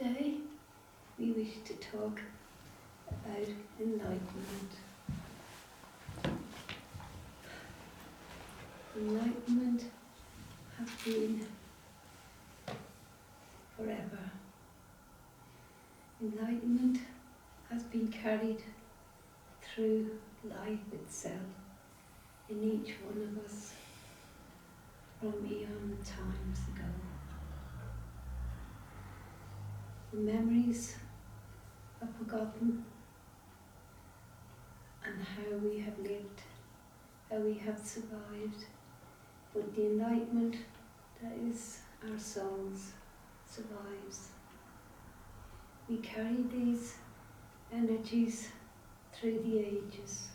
Today we wish to talk about enlightenment. Enlightenment has been forever. Enlightenment has been carried through life itself in each one of us from eon times ago. The memories are forgotten, and how we have lived, how we have survived, but the enlightenment that is our souls survives. We carry these energies through the ages.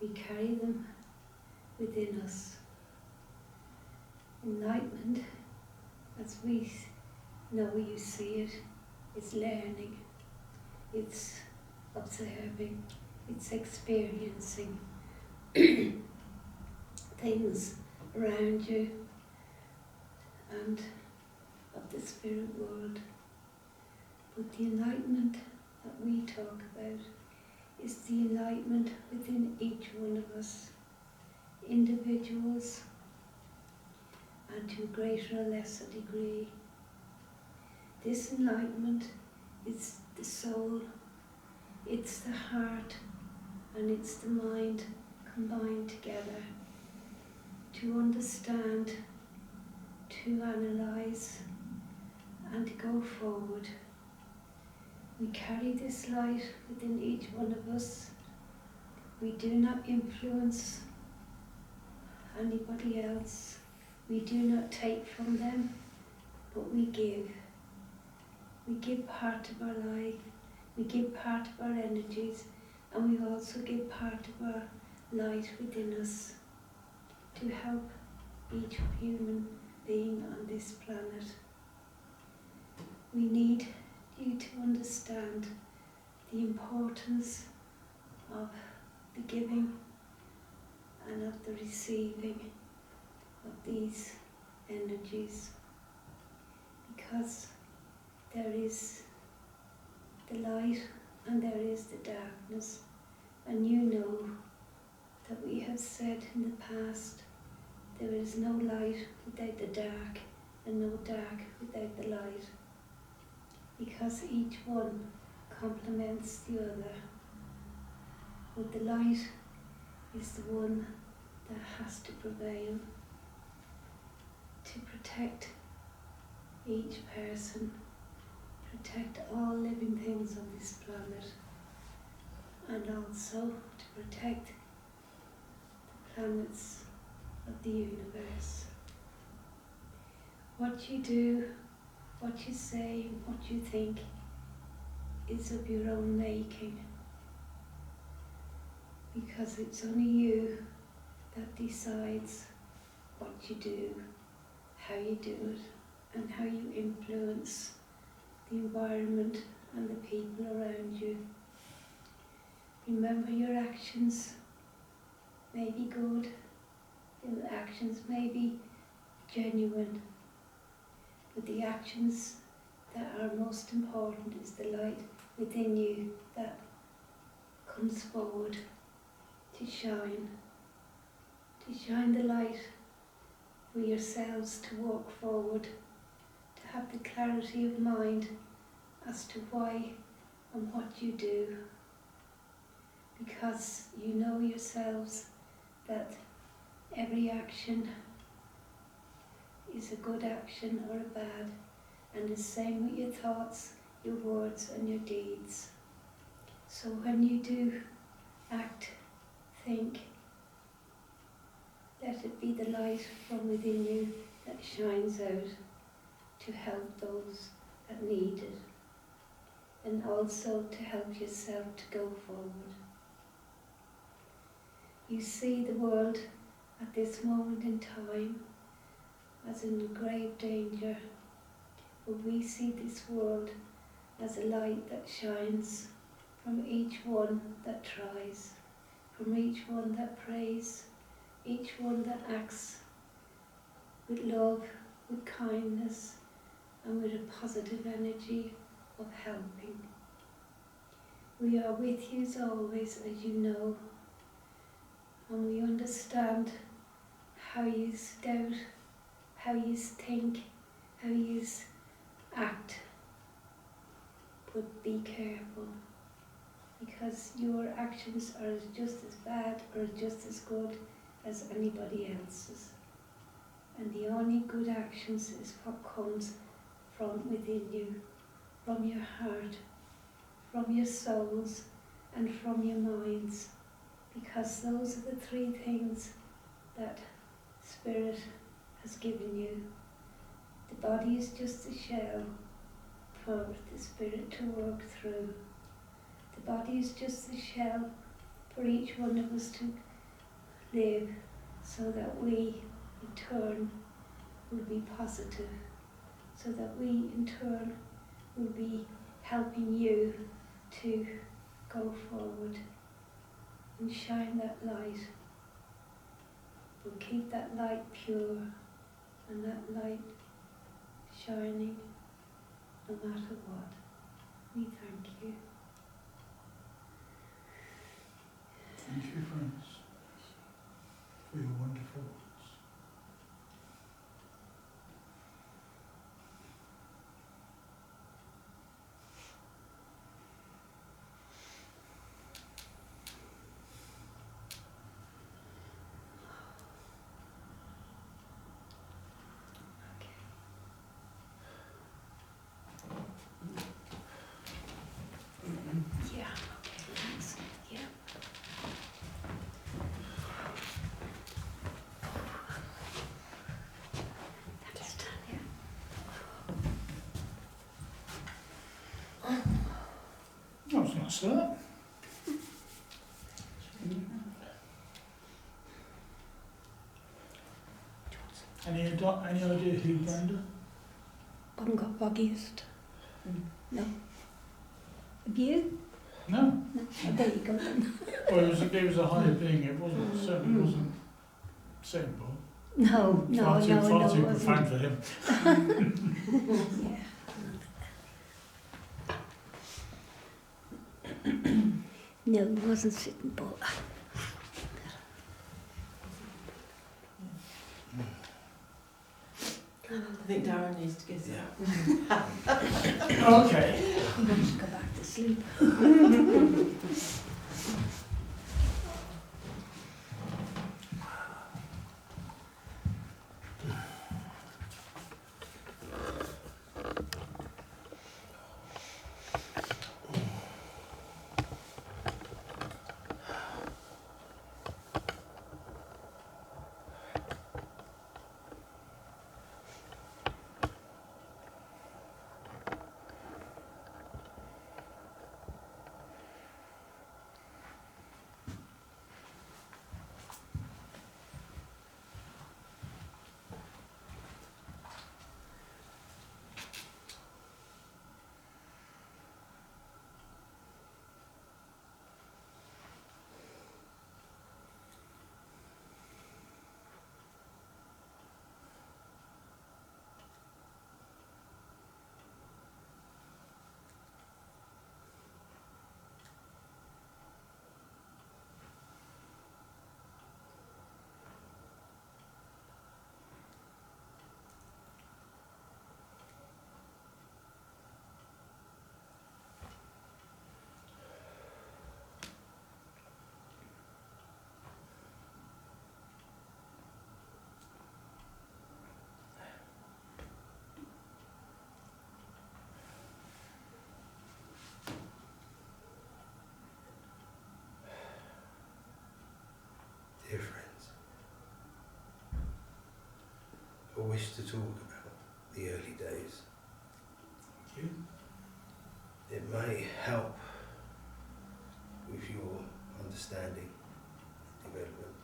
We carry them within us. Enlightenment, as we know you see it, is learning, it's observing, it's experiencing things around you and of the spirit world. But the enlightenment that we talk about is the enlightenment within each one of us, individuals, and to a greater or lesser degree. This enlightenment is the soul, it's the heart, and it's the mind combined together to understand, to analyse, and to go forward. We carry this light within each one of us. We do not influence anybody else. We do not take from them, but we give. We give part of our life, we give part of our energies, and we also give part of our light within us to help each human being on this planet. We need you to understand the importance of the giving and of the receiving of these energies, because there is the light and there is the darkness, and you know that we have said in the past there is no light without the dark and no dark without the light, because each one complements the other. But the light is the one that has to prevail to protect each person, protect all living things on this planet, and also to protect the planets of the universe. What you do, what you say, what you think is of your own making, because it's only you that decides what you do, how you do it, and how you influence the environment and the people around you. Remember, your actions may be good, your actions may be genuine, but the actions that are most important is the light within you that comes forward to shine the light for yourselves to walk forward, to have the clarity of mind as to why and what you do, because you know yourselves that every action is a good action or a bad, and the same with your thoughts, your words and your deeds. So when you do act, think, let it be the light from within you that shines out to help those that need it, and also to help yourself to go forward. You see the world at this moment in time as in grave danger, but we see this world as a light that shines from each one that tries, from each one that prays, each one that acts with love, with kindness, and with a positive energy of helping. We are with you always, as you know, and we understand how you doubt, how you think, how you act. But be careful, because your actions are just as bad or just as good as anybody else's. And the only good actions is what comes from within you, from your heart, from your souls, and from your minds, because those are the three things that Spirit has given you. The body is just a shell for the Spirit to work through. The body is just a shell for each one of us to live, so that we in turn will be positive, so that we in turn will be helping you to go forward and shine that light. We'll keep that light pure and that light shining no matter what. We thank you. Thank you, friends, for your wonderful words. Yeah, okay, thanks. Yeah. Thanks, Tania. That was a nice start. Any idea who Brenda? Bungo buggiest. No. Have you? No. No. Oh, there you go then. Well, it was a higher being. It wasn't. Certainly wasn't simple. No, Far too it profound wasn't. for him. Yeah. No, it wasn't sitting bull. I think Darren needs to get out. Okay. He wants to go back to sleep. Dear friends, I wish to talk about the early days. Thank you. It may help with your understanding and development.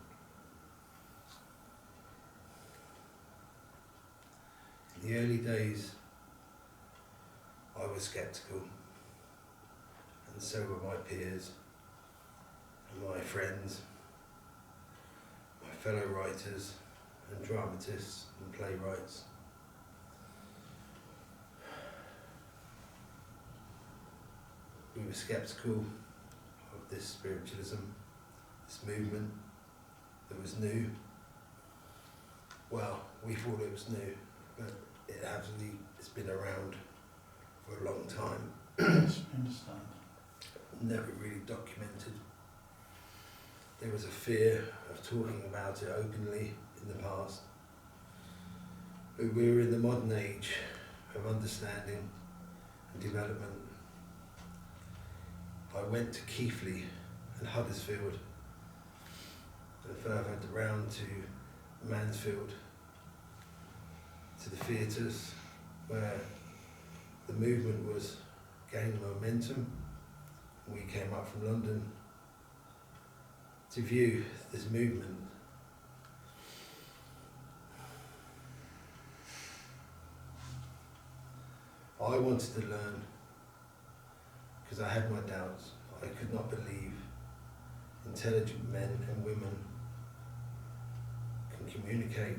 In the early days, I was sceptical, and so were my peers and my friends, my fellow writers and dramatists and playwrights. we were sceptical of this spiritualism, this movement that was new. Well, we thought it was new, but it's been around for a long time. Yes, I understand. Never really documented. There was a fear of talking about it openly in the past. But we're in the modern age of understanding and development. I went to Keighley and Huddersfield, and further around to Mansfield, to the theatres where the movement was gaining momentum. We came up from London to view this movement. I wanted to learn because I had my doubts. I could not believe intelligent men and women can communicate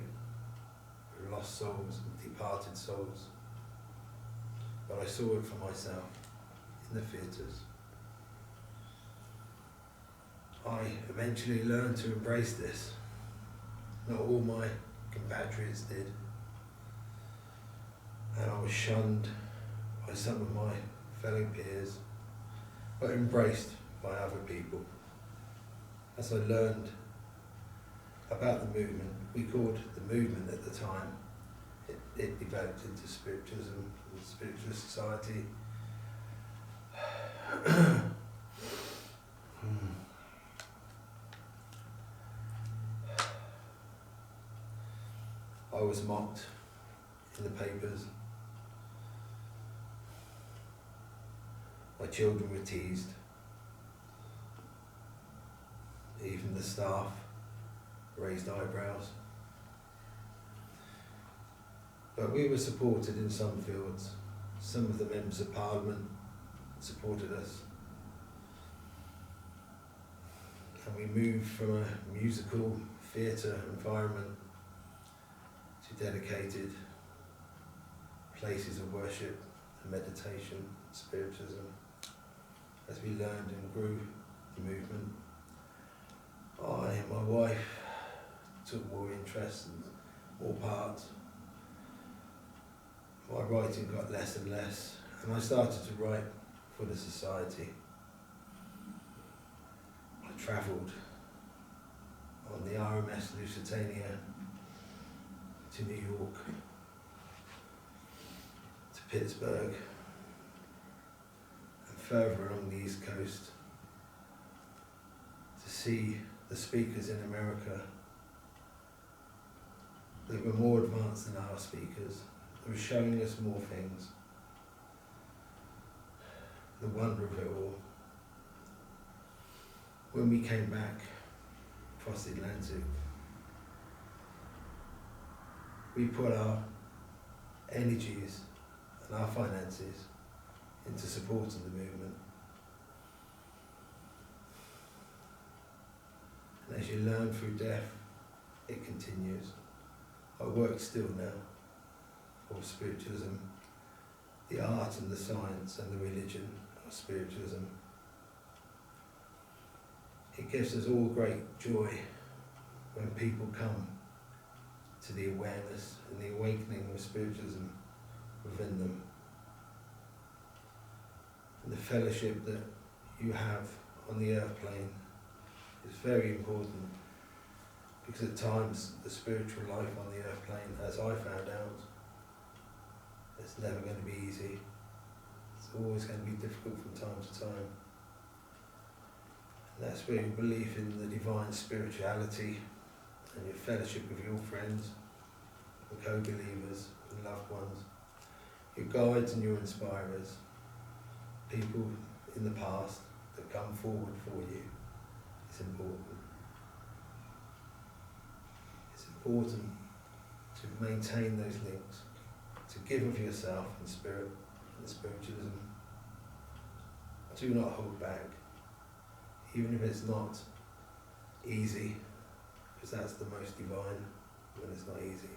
with lost souls and departed souls. But I saw it for myself in the theatres. I eventually learned to embrace this. Not all my compatriots did. And I was shunned by some of my fellow peers, but embraced by other people. As I learned about the movement, we called the movement at the time, it developed into spiritualism and spiritualist society. I was mocked in the papers. My children were teased. Even the staff raised eyebrows. But we were supported in some fields. Some of the members of Parliament supported us. And we moved from a musical theatre environment to dedicated places of worship and meditation, spiritualism. As we learned and grew the movement, I and my wife took more interest and more part. My writing got less and less, and I started to write for the society. I travelled on the RMS Lusitania to New York, to Pittsburgh, and further along the East Coast to see the speakers in America that were more advanced than our speakers. They were showing us more things. The wonder of it all. When we came back across the Atlantic, we put our energies and our finances into supporting the movement. And as you learn through death, it continues. I work still now for spiritualism, the art and the science and the religion of spiritualism. It gives us all great joy when people come to the awareness and the awakening of spiritualism within them. And the fellowship that you have on the earth plane is very important, because at times the spiritual life on the earth plane, as I found out, it's never going to be easy. It's always going to be difficult from time to time. And that's where your belief in the divine spirituality and your fellowship with your friends, your co-believers and loved ones, your guides and your inspirers, people in the past that come forward for you, is important. It's important to maintain those links, to give of yourself in spirit and spiritualism. Do not hold back, even if it's not easy, because that's the most divine when it's not easy.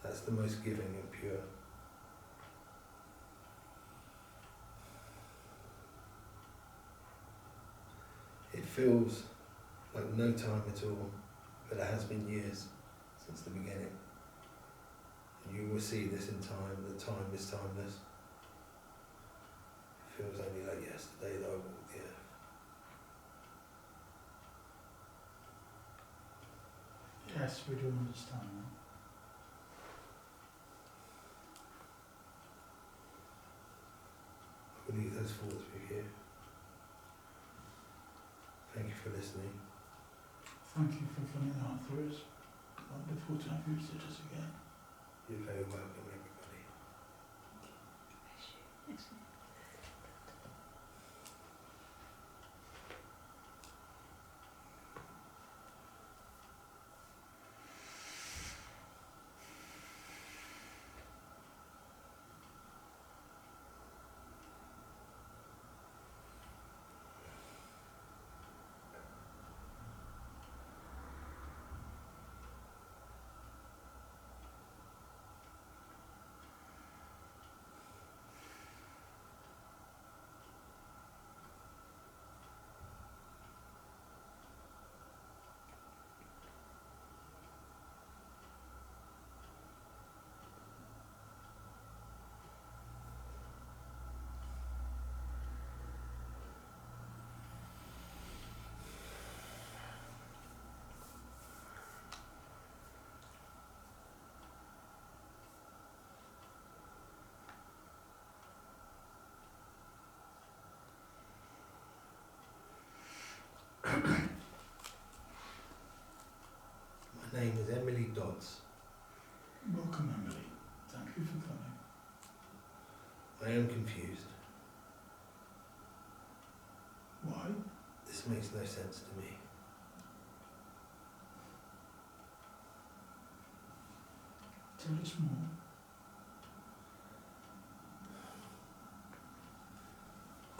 That's the most giving and pure. It feels like no time at all, but it has been years since the beginning. And you will see this in time, that time is timeless. It feels only like yesterday that I walked the earth. Yes, we do understand that. I will leave those thoughts with you. Thank you for listening. Thank you for coming out through us. Wonderful to have you visit us again. You're very welcome, everybody. My name is Emily Dodds. Welcome, Emily. Thank you for coming. I am confused. Why? This makes no sense to me. Tell us more.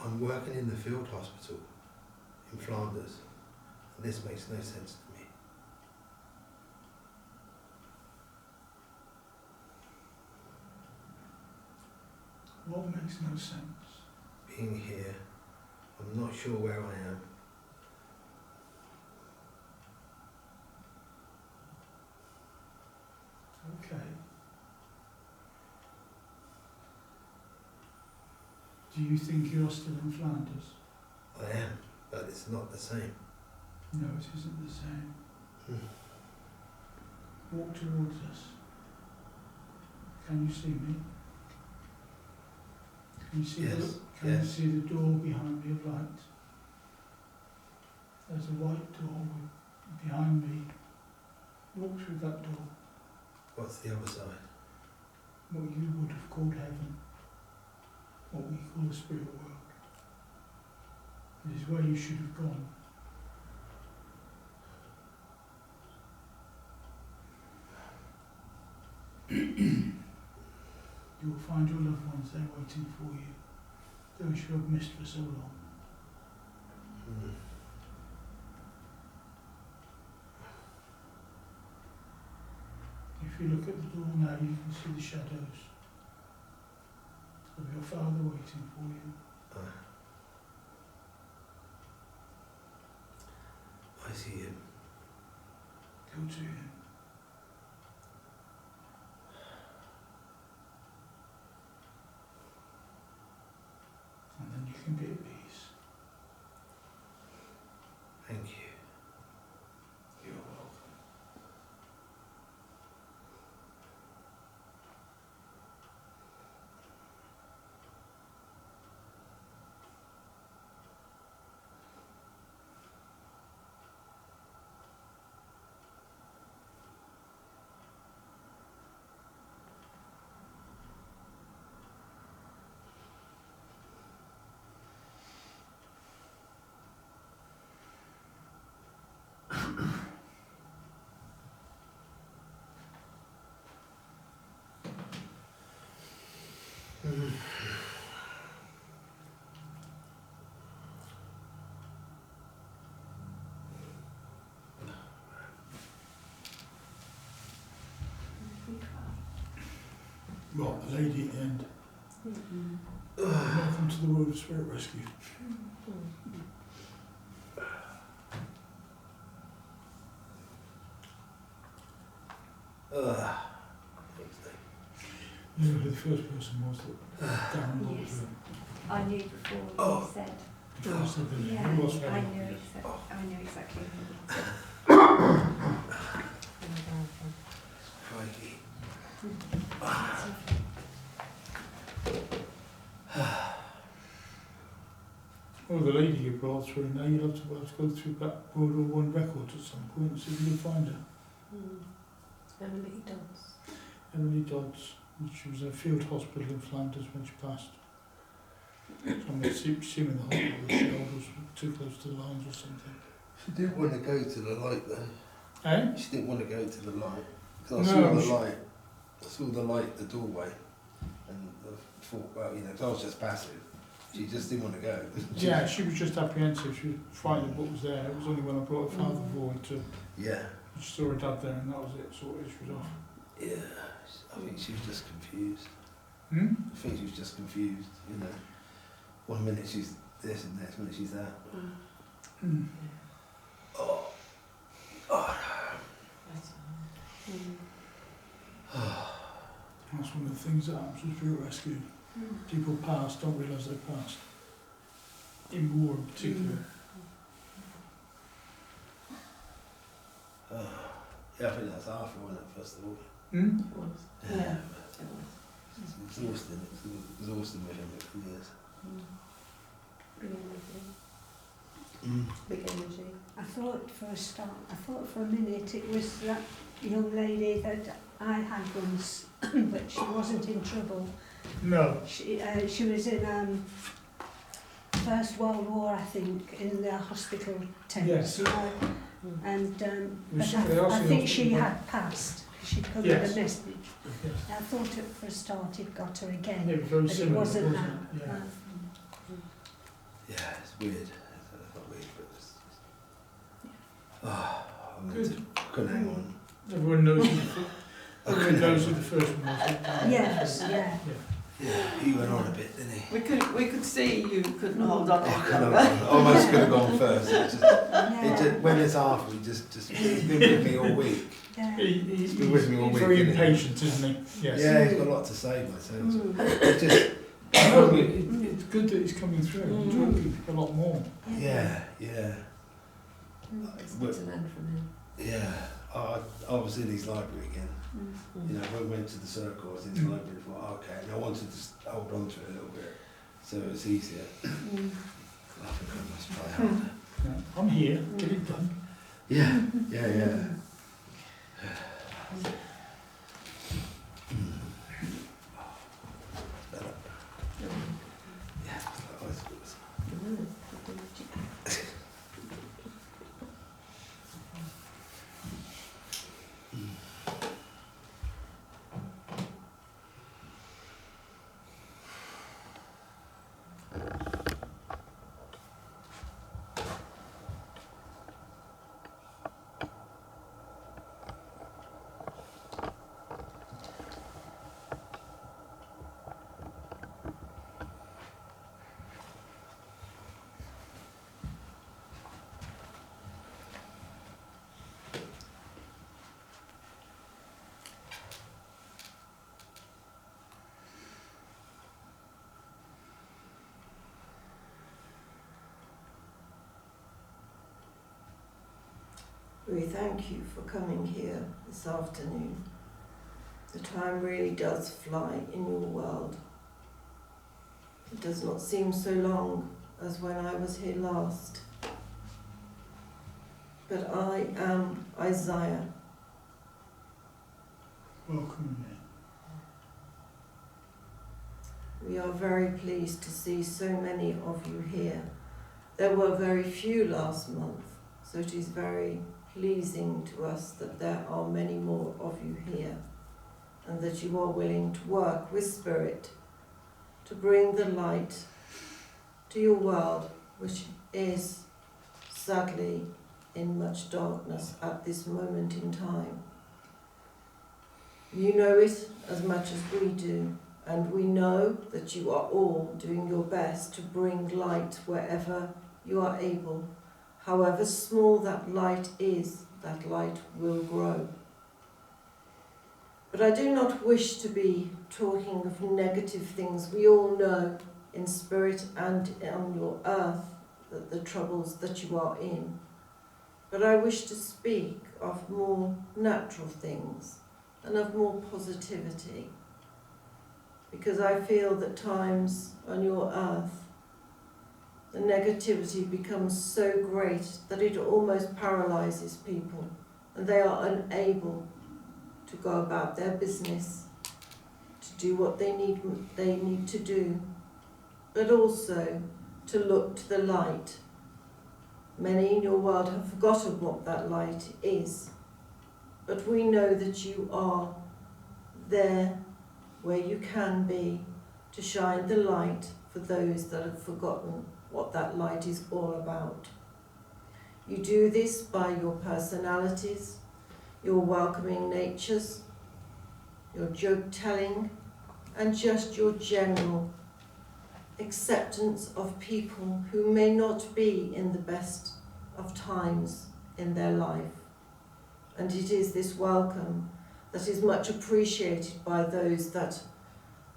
I'm working in the field hospital in Flanders, and this makes no sense to me. What makes no sense? Being here, I'm not sure where I am. Okay. Do you think you're still in Flanders? I am, but it's not the same. No, it isn't the same. Hmm. Walk towards us. Can you see me? Can you see Yes, can yes. you see the door behind me of light? There's a white door behind me. Walk through that door. What's the other side? What you would have called heaven. What we call the spirit world. It is where you should have gone. You will find your loved ones there waiting for you, those you have missed for so long. Hmm. If you look at the door now, you can see the shadows of your father waiting for you. I see him. Go to him. And then you can be at peace. Thank you. You're welcome. Well, the lady at the end. Welcome to the world of Spirit Rescue. You know who the first person was that Darren got Yes. to? I knew before Oh. you said. I said that Yeah, who was I Hayley? knew exactly who. Crikey. Well, the lady you brought through now, you'll have to go through back Road 01 records at some point and see if you can find her. Emily Dodds. Emily Dodds, she was in a field hospital in Flanders when she passed. Someone see him in the hospital with shoulders too close to the lines or something. She didn't want to go to the light though. Eh? She didn't want to go to the light. Because I No, saw the she- light. I saw the light at the doorway. And I thought, well, you know, 'cause I was just passive. She just didn't want to go. Yeah, she was just apprehensive. She was frightened of what was there. It was only when I brought her father forward to, Yeah. she saw her dad there and that was it, sorted, she was off. Yeah. I think she was just confused. Hmm? I think she was just confused, you know. One minute she's this and next minute she's that. Mm. Oh. That's one of the things that happens with field rescue. People pass, don't realise they passed. In war in particular. Yeah, I think that's after, wasn't it, first of all? Hmm? Yeah. It's exhausting. It's exhausting with him for years. Big energy. I thought for a minute it was that young lady that I had once, but she wasn't in trouble. No. She was in First World War, I think, in the hospital tents, Yes. you know. And but somebody else I in the think she hospital, had passed. She covered Yes. the message. Yes. I thought it for a start it got her again, It was very but it similar, wasn't wasn't that. it? Yeah. Yeah, it's weird. It's not weird, but it's I Good. couldn't hang on. Everyone knows who the everyone knows who the first one was. Yes, yeah. Yeah, he went on a bit, didn't he? We could see you couldn't hold on I any could longer. have almost could have gone first. It just, Yeah. when it's after, he's been with me all week. Yeah. He's been with me all week, very isn't he? impatient, isn't he? Yes. Yeah, he's got a lot to say, by the sounds of it. Mm. It's just, No, it's good that he's coming through and talking a lot more. yeah. It's good to learn from him. Yeah, I was in his library again. You know, when we went to the circle, I was in his library for okay, and I wanted to hold on to it a little bit, so it was easier. I think I must try harder. Yeah. I'm here, get it done. Yeah. Better. Yeah, it's like ice cream. We thank you for coming here this afternoon. The time really does fly in your world. It does not seem so long as when I was here last. But I am Isaiah. Welcome again. We are very pleased to see so many of you here. There were very few last month, so it is very pleasing to us that there are many more of you here, and that you are willing to work with Spirit to bring the light to your world, which is sadly in much darkness at this moment in time. You know it as much as we do, and we know that you are all doing your best to bring light wherever you are able. However small that light is, that light will grow. But I do not wish to be talking of negative things. We all know in spirit and on your earth that the troubles that you are in. But I wish to speak of more natural things and of more positivity. Because I feel that times on your earth, the negativity becomes so great that it almost paralyses people and they are unable to go about their business, to do what they need to do, but also to look to the light. Many in your world have forgotten what that light is, but we know that you are there where you can be to shine the light for those that have forgotten what that light is all about. You do this by your personalities, your welcoming natures, your joke telling, and just your general acceptance of people who may not be in the best of times in their life. And it is this welcome that is much appreciated by those that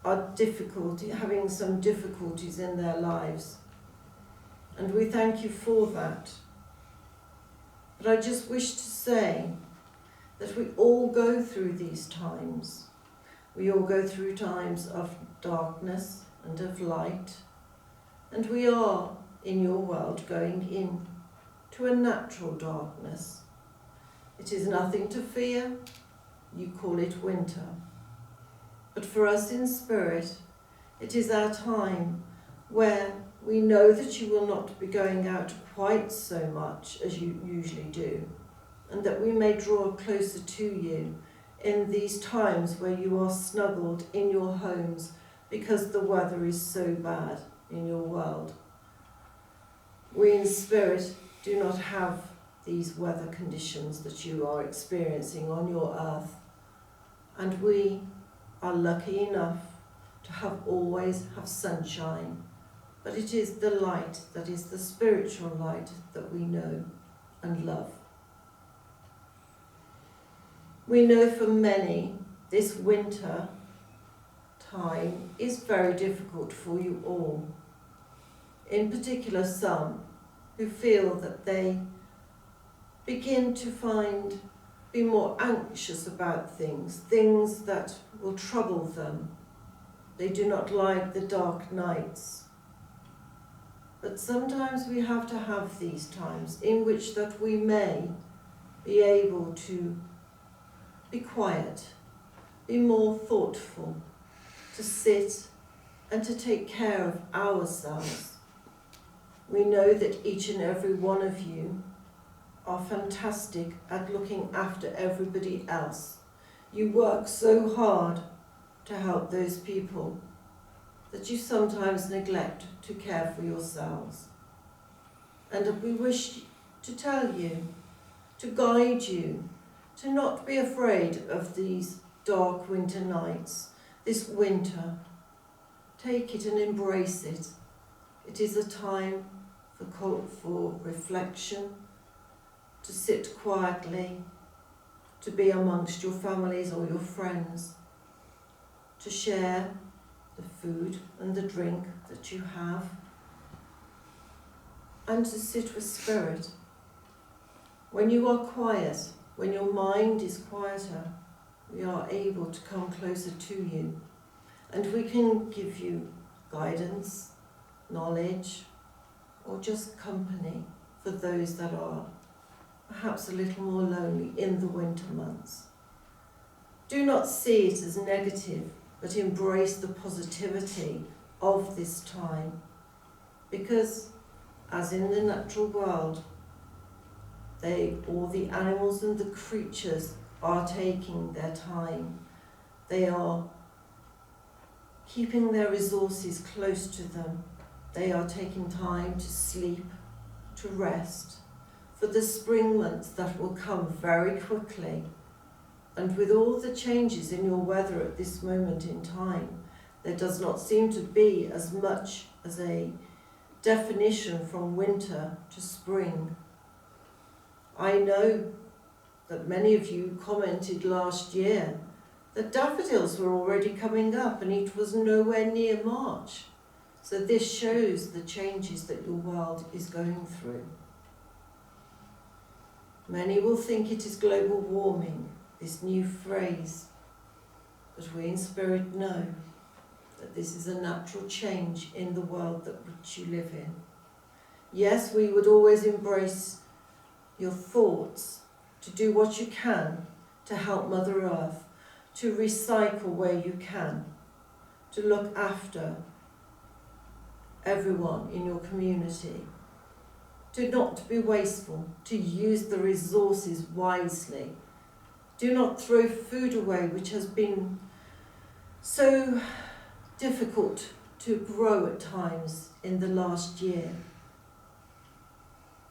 are having some difficulties in their lives. And we thank you for that. But I just wish to say that we all go through these times. We all go through times of darkness and of light. And we are, in your world, going in to a natural darkness. It is nothing to fear. You call it winter. But for us in spirit, it is our time where we know that you will not be going out quite so much as you usually do, and that we may draw closer to you in these times where you are snuggled in your homes because the weather is so bad in your world. We in spirit do not have these weather conditions that you are experiencing on your earth, and we are lucky enough to always have sunshine. But it is the light that is the spiritual light that we know and love. We know for many this winter time is very difficult for you all. In particular, some who feel that they begin to be more anxious about things that will trouble them. They do not like the dark nights. But sometimes we have to have these times in which that we may be able to be quiet, be more thoughtful, to sit and to take care of ourselves. We know that each and every one of you are fantastic at looking after everybody else. You work so hard to help those people that you sometimes neglect to care for yourselves. And we wish to tell you, to guide you, to not be afraid of these dark winter nights, this winter. Take it and embrace it. It is a time for reflection, to sit quietly, to be amongst your families or your friends, to share the food and the drink that you have, and to sit with spirit. When you are quiet, when your mind is quieter, we are able to come closer to you, and we can give you guidance, knowledge, or just company for those that are perhaps a little more lonely in the winter months. Do not see it as negative, but embrace the positivity of this time, because as in the natural world, all the animals and the creatures are taking their time. They are keeping their resources close to them. They are taking time to sleep, to rest, for the spring months that will come very quickly. And with all the changes in your weather at this moment in time, there does not seem to be as much as a definition from winter to spring. I know that many of you commented last year The daffodils were already coming up and it was nowhere near March. So this shows the changes that your world is going through. Many will think it is global warming, this new phrase, but we in spirit know that this is a natural change in the world that which you live in. Yes, we would always embrace your thoughts to do what you can to help Mother Earth, to recycle where you can, to look after everyone in your community, to not be wasteful, to use the resources wisely. Do not throw food away, which has been so difficult to grow at times in the last year.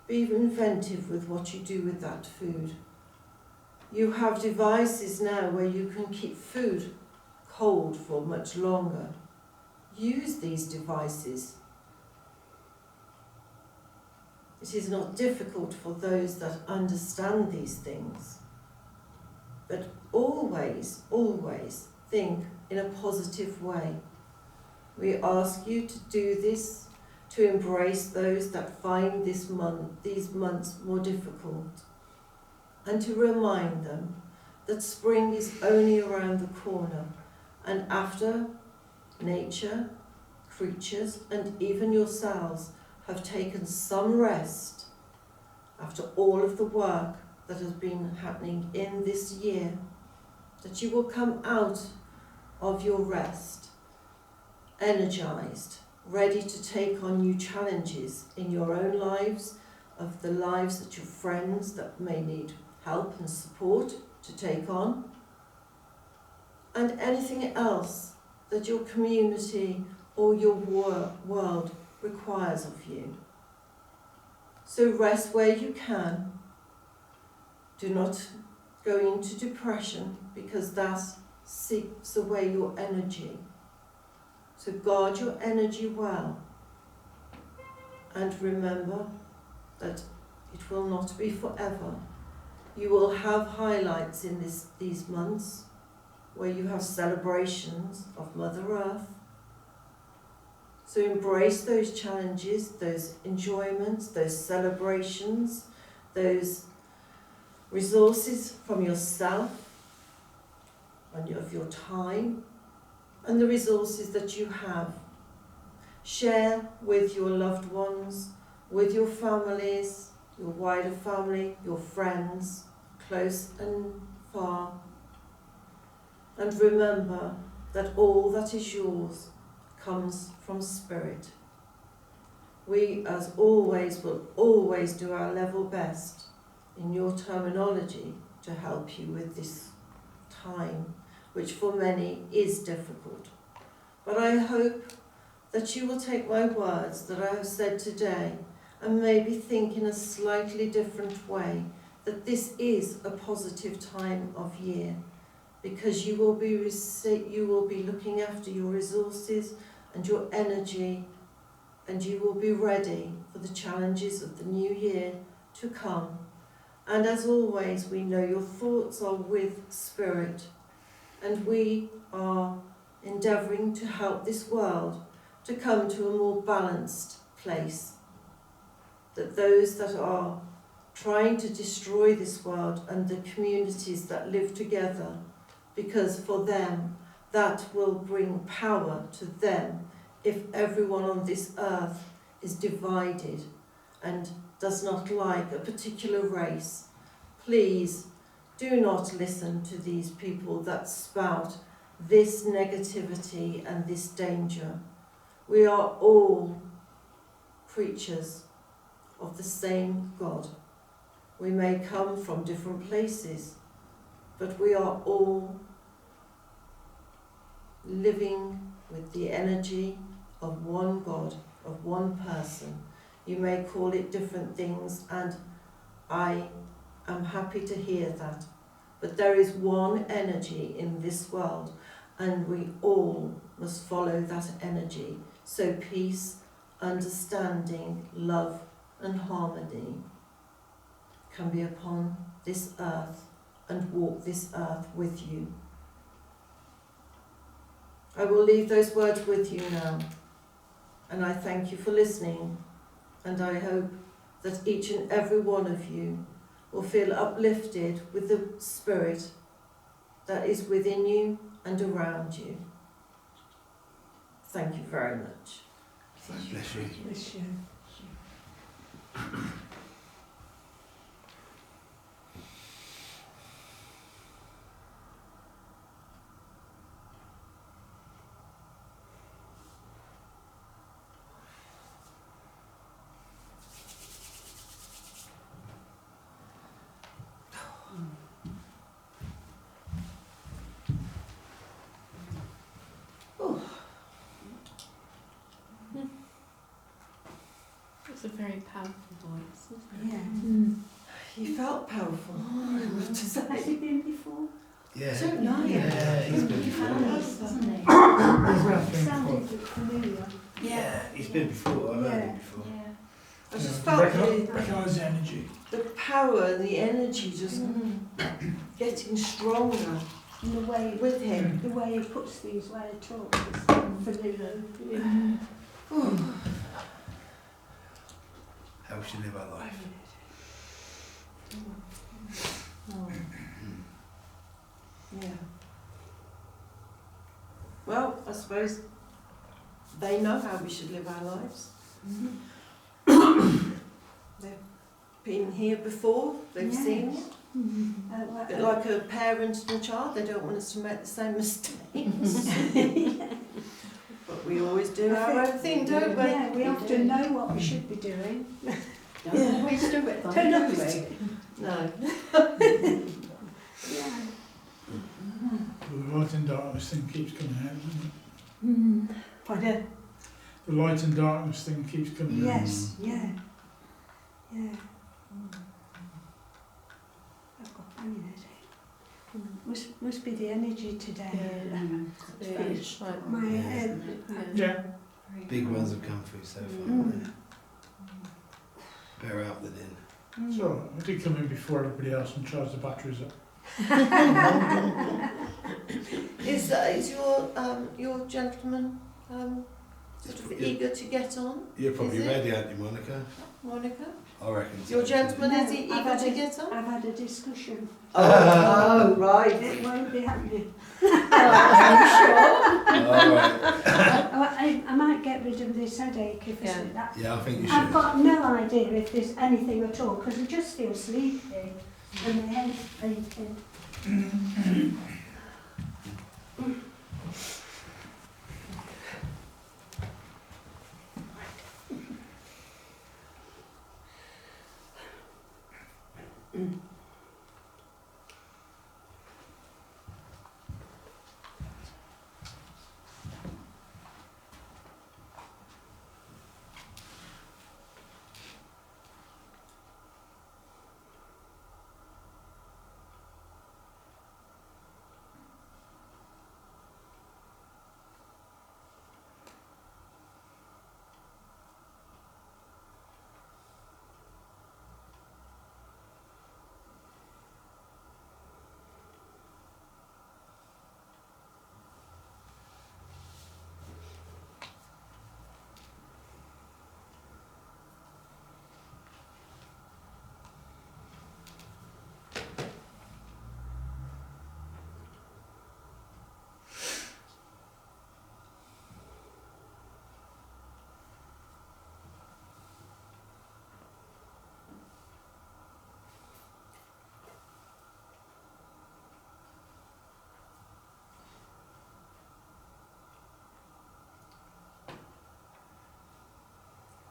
Be inventive with what you do with that food. You have devices now where you can keep food cold for much longer. Use these devices. It is not difficult for those that understand these things. But always, always think in a positive way. We ask you to do this, to embrace those that find these months more difficult, and to remind them that spring is only around the corner, and after nature, creatures, and even yourselves have taken some rest, after all of the work that has been happening in this year, that you will come out of your rest energized, ready to take on new challenges in your own lives, of the lives that your friends that may need help and support to take on, and anything else that your community or your world requires of you. So rest where you can. Do not go into depression, because that seeps away your energy. So guard your energy well, and remember that it will not be forever. You will have highlights in these months where you have celebrations of Mother Earth. So embrace those challenges, those enjoyments, those celebrations, those resources from yourself and of your time, and the resources that you have. Share with your loved ones, with your families, your wider family, your friends, close and far. And remember that all that is yours comes from Spirit. We, as always, will always do our level best, in your terminology, to help you with this time, which for many is difficult. But I hope that you will take my words that I have said today and maybe think in a slightly different way, that this is a positive time of year, because you will be looking after your resources and your energy, and you will be ready for the challenges of the new year to come. And as always, we know your thoughts are with Spirit, and we are endeavouring to help this world to come to a more balanced place. That those that are trying to destroy this world and the communities that live together, because for them that will bring power to them if everyone on this earth is divided and does not like a particular race. Please do not listen to these people that spout this negativity and this danger. We are all creatures of the same God. We may come from different places, but we are all living with the energy of one God, of one person. You may call it different things, and I am happy to hear that. But there is one energy in this world, and we all must follow that energy. So peace, understanding, love and harmony can be upon this earth and walk this earth with you. I will leave those words with you now, and I thank you for listening, and I hope that each and every one of you will feel uplifted with the spirit that is within you and around you. Thank you very much. Bless you. Bless you. It's a very powerful voice, isn't it? Yeah. You felt powerful, I have to say. Has he been before? Yeah. So nice. Yeah, he's been He before. has, doesn't he? It sounded familiar. Yeah, he's been before. I've heard Yeah. him before. Yeah. I just Yeah, felt the recognise the energy. power and the energy just getting stronger And the way, with him. the way he puts things, where he talks, is familiar. Yeah. How we should live our life. Oh. Yeah. Well, I suppose they know how we should live our lives. They've been here before, they've Yes. seen it. Well, A bit like a parent and a child, they don't want us to make the same mistakes. But we always do our own thing, don't we? Yeah, we often know what we should be doing. Don't always do it though, Don't do always we? No. Yeah. The light and darkness thing keeps coming out, doesn't it? Pardon? The light and darkness thing keeps coming out. Yes, yeah. Yeah. I've got pain in it. Must be the energy today. Yeah, it's like My Yeah. head. Yeah. Big ones have come through so far. Mm. Better out than in. It's alright. I did come in before everybody else and charge the batteries up. Is your gentleman sort of eager to get on, You're probably Is it? ready, aren't you, Monica? Monica? I reckon so. Your gentleman, No, is he I've eager had to it. get on? I've had a discussion. Oh, right. It won't be happening. Alright. I might get rid of this headache if Yeah. it's that. Yeah, I think you I've should. got no idea if there's anything at all because I just feel sleepy and my head's aching.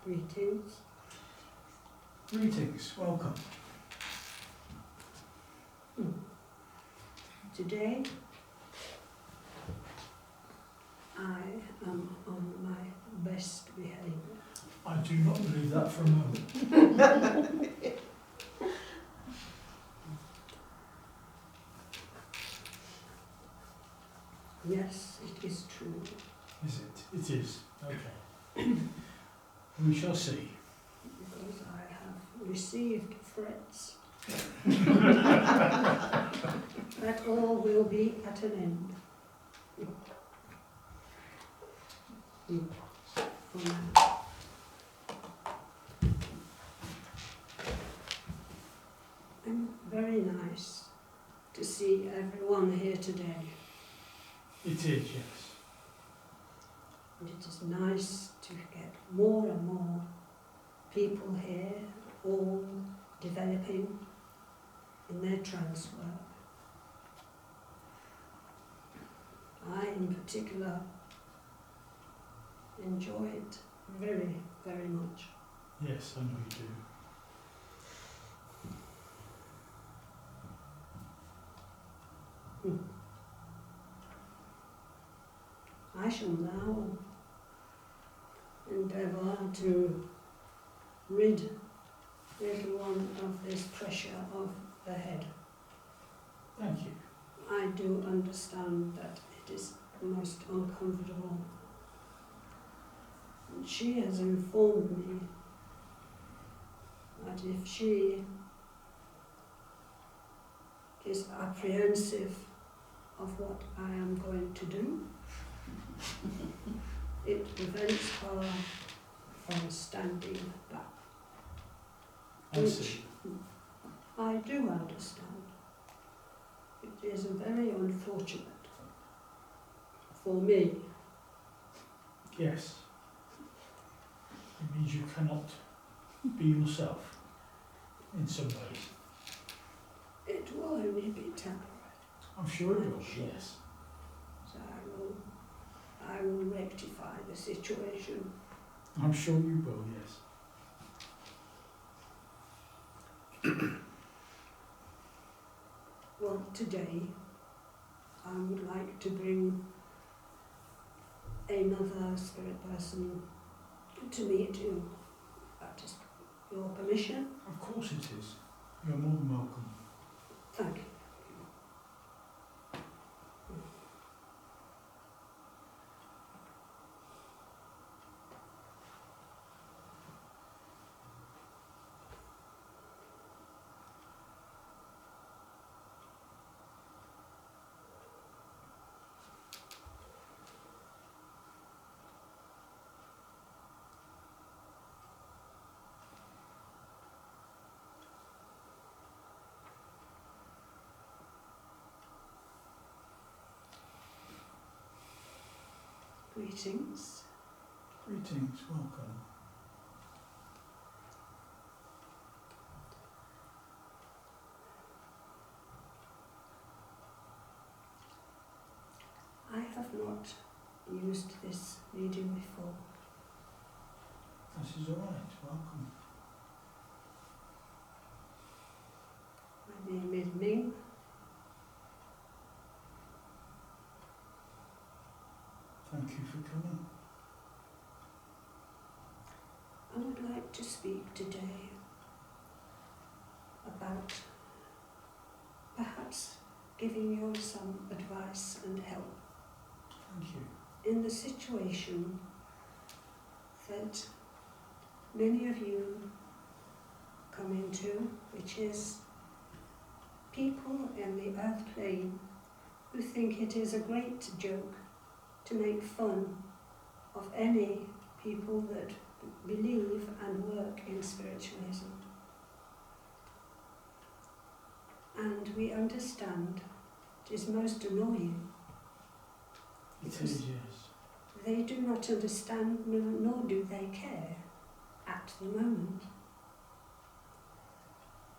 Greetings. Greetings, welcome. Today I am on my best behaviour. I do not believe that for a moment. Yes, it is true. Is it? It is. Okay. We shall see. Because I have received threats that all will be at an end. for now. And very nice to see everyone here today. It is, yes. And it is nice to get more and more people here, all developing in their trance work. I, in particular, enjoy it very, very much. Yes, I know you do. I shall now endeavour to rid little one of this pressure of the head. Thank you. I do understand that it is most uncomfortable. And she has informed me that if she is apprehensive of what I am going to do, it prevents her from standing back. I see. I do understand. It is very unfortunate for me. Yes. It means you cannot be yourself in some ways. It will only be temporary. I'm sure it will, Sure. yes. So I will rectify the situation. I'm sure you will, yes. Well, today I would like to bring another spirit person to meet you. That is your permission. Of course it is. You're more than welcome. Thank you. Greetings. Greetings, welcome. I have not used this medium before. This is all right, welcome. My name is Ming. Thank you for coming. I would like to speak today about perhaps giving you some advice and help Thank you. in the situation that many of you come into, which is people in the earth plane who think it is a great joke to make fun of any people that believe and work in spiritualism. And we understand it is most annoying. It is, yes. They do not understand, nor do they care at the moment.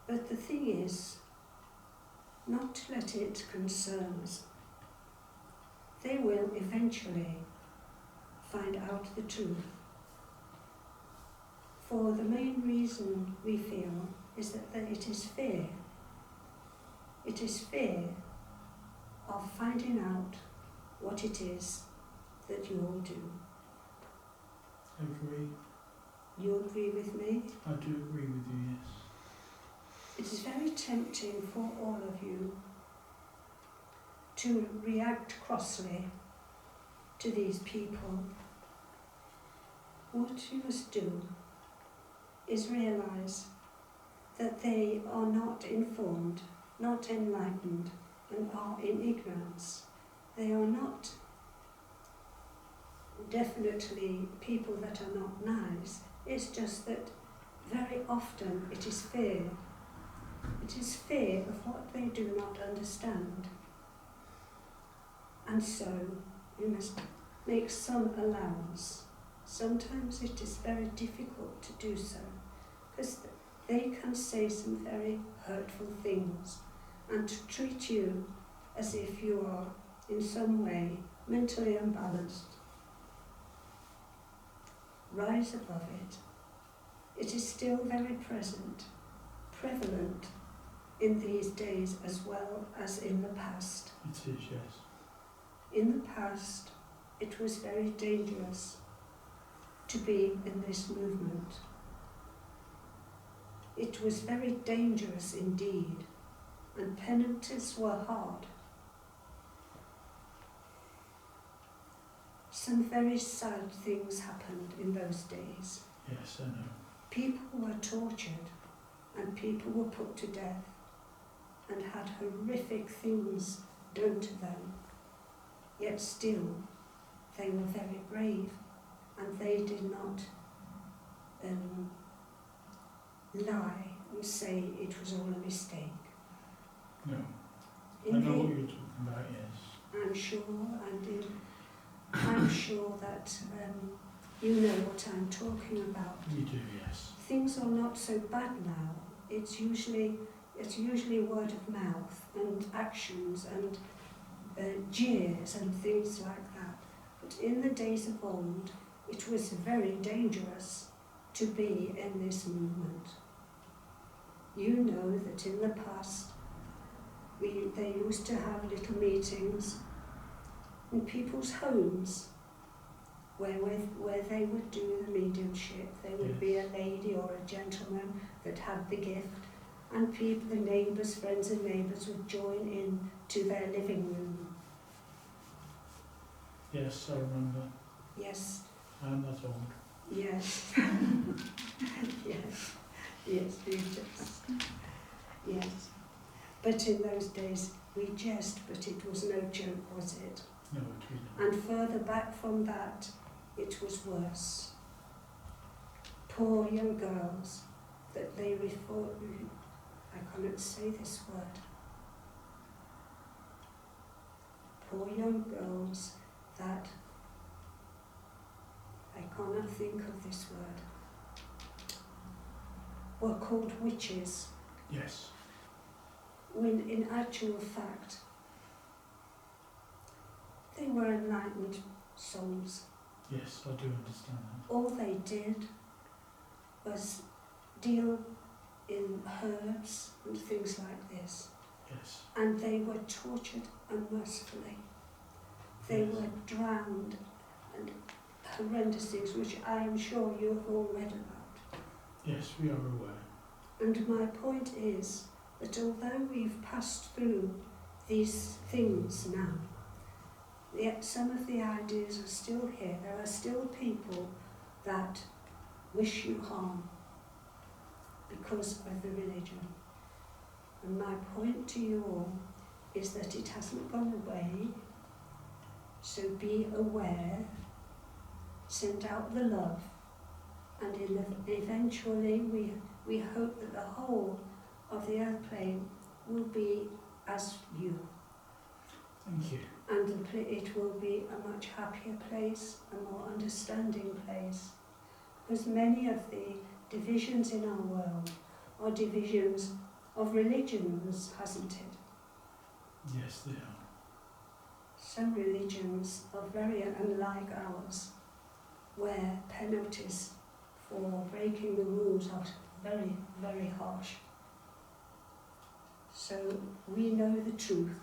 But the thing is, not to let it concern us. They will eventually find out the truth. For the main reason we feel is that it is fear. It is fear of finding out what it is that you all do. I agree. You agree with me? I do agree with you, yes. It is very tempting for all of you to react crossly to these people. What you must do is realize that they are not informed, not enlightened, and are in ignorance. They are not definitely people that are not nice. It's just that very often it is fear. It is fear of what they do not understand. And so we must make some allowance. Sometimes it is very difficult to do so, because they can say some very hurtful things and to treat you as if you are in some way mentally unbalanced. Rise above it. It is still very prevalent in these days as well as in the past. It is, yes. In the past, it was very dangerous to be in this movement. It was very dangerous indeed, and penalties were hard. Some very sad things happened in those days. Yes, I know. People were tortured and people were put to death and had horrific things done to them. Yet still, they were very brave and they did not lie and say it was all a mistake. No. I In know the- what you're talking about, yes. I'm sure that you know what I'm talking about. You do, yes. Things are not so bad now. It's usually word of mouth and actions and jeers and things like that. But in the days of old, it was very dangerous to be in this movement. You know that in the past, they used to have little meetings in people's homes where they would do the mediumship. There would be a lady or a gentleman that had the gift, and people, the neighbours, friends and neighbours would join in to their living room. Yes, I remember. Yes, I'm not old. yes, yes, yes, you just, yes. But in those days we jest, but it was no joke, was it? No, it wasn't. And further back from that, it was worse. Poor young girls that they refer, I cannot say this word. Poor young girls that, I cannot think of this word, were called witches, Yes. when in actual fact they were enlightened souls. Yes, I do understand that. All they did was deal in herbs and things like this, Yes. and they were tortured unmercifully. They Yes. were drowned and horrendous things, which I am sure you have all read about. Yes, we are aware. And my point is that although we've passed through these things now, yet some of the ideas are still here. There are still people that wish you harm because of the religion. And my point to you all is that it hasn't gone away, so be aware, send out the love, and eventually we hope that the whole of the earth plane will be as you. Thank you. And it will be a much happier place, a more understanding place. Because many of the divisions in our world are divisions of religions, hasn't it? Yes, they are. Some religions are very unlike ours, where penalties for breaking the rules are very, very harsh. So we know the truth.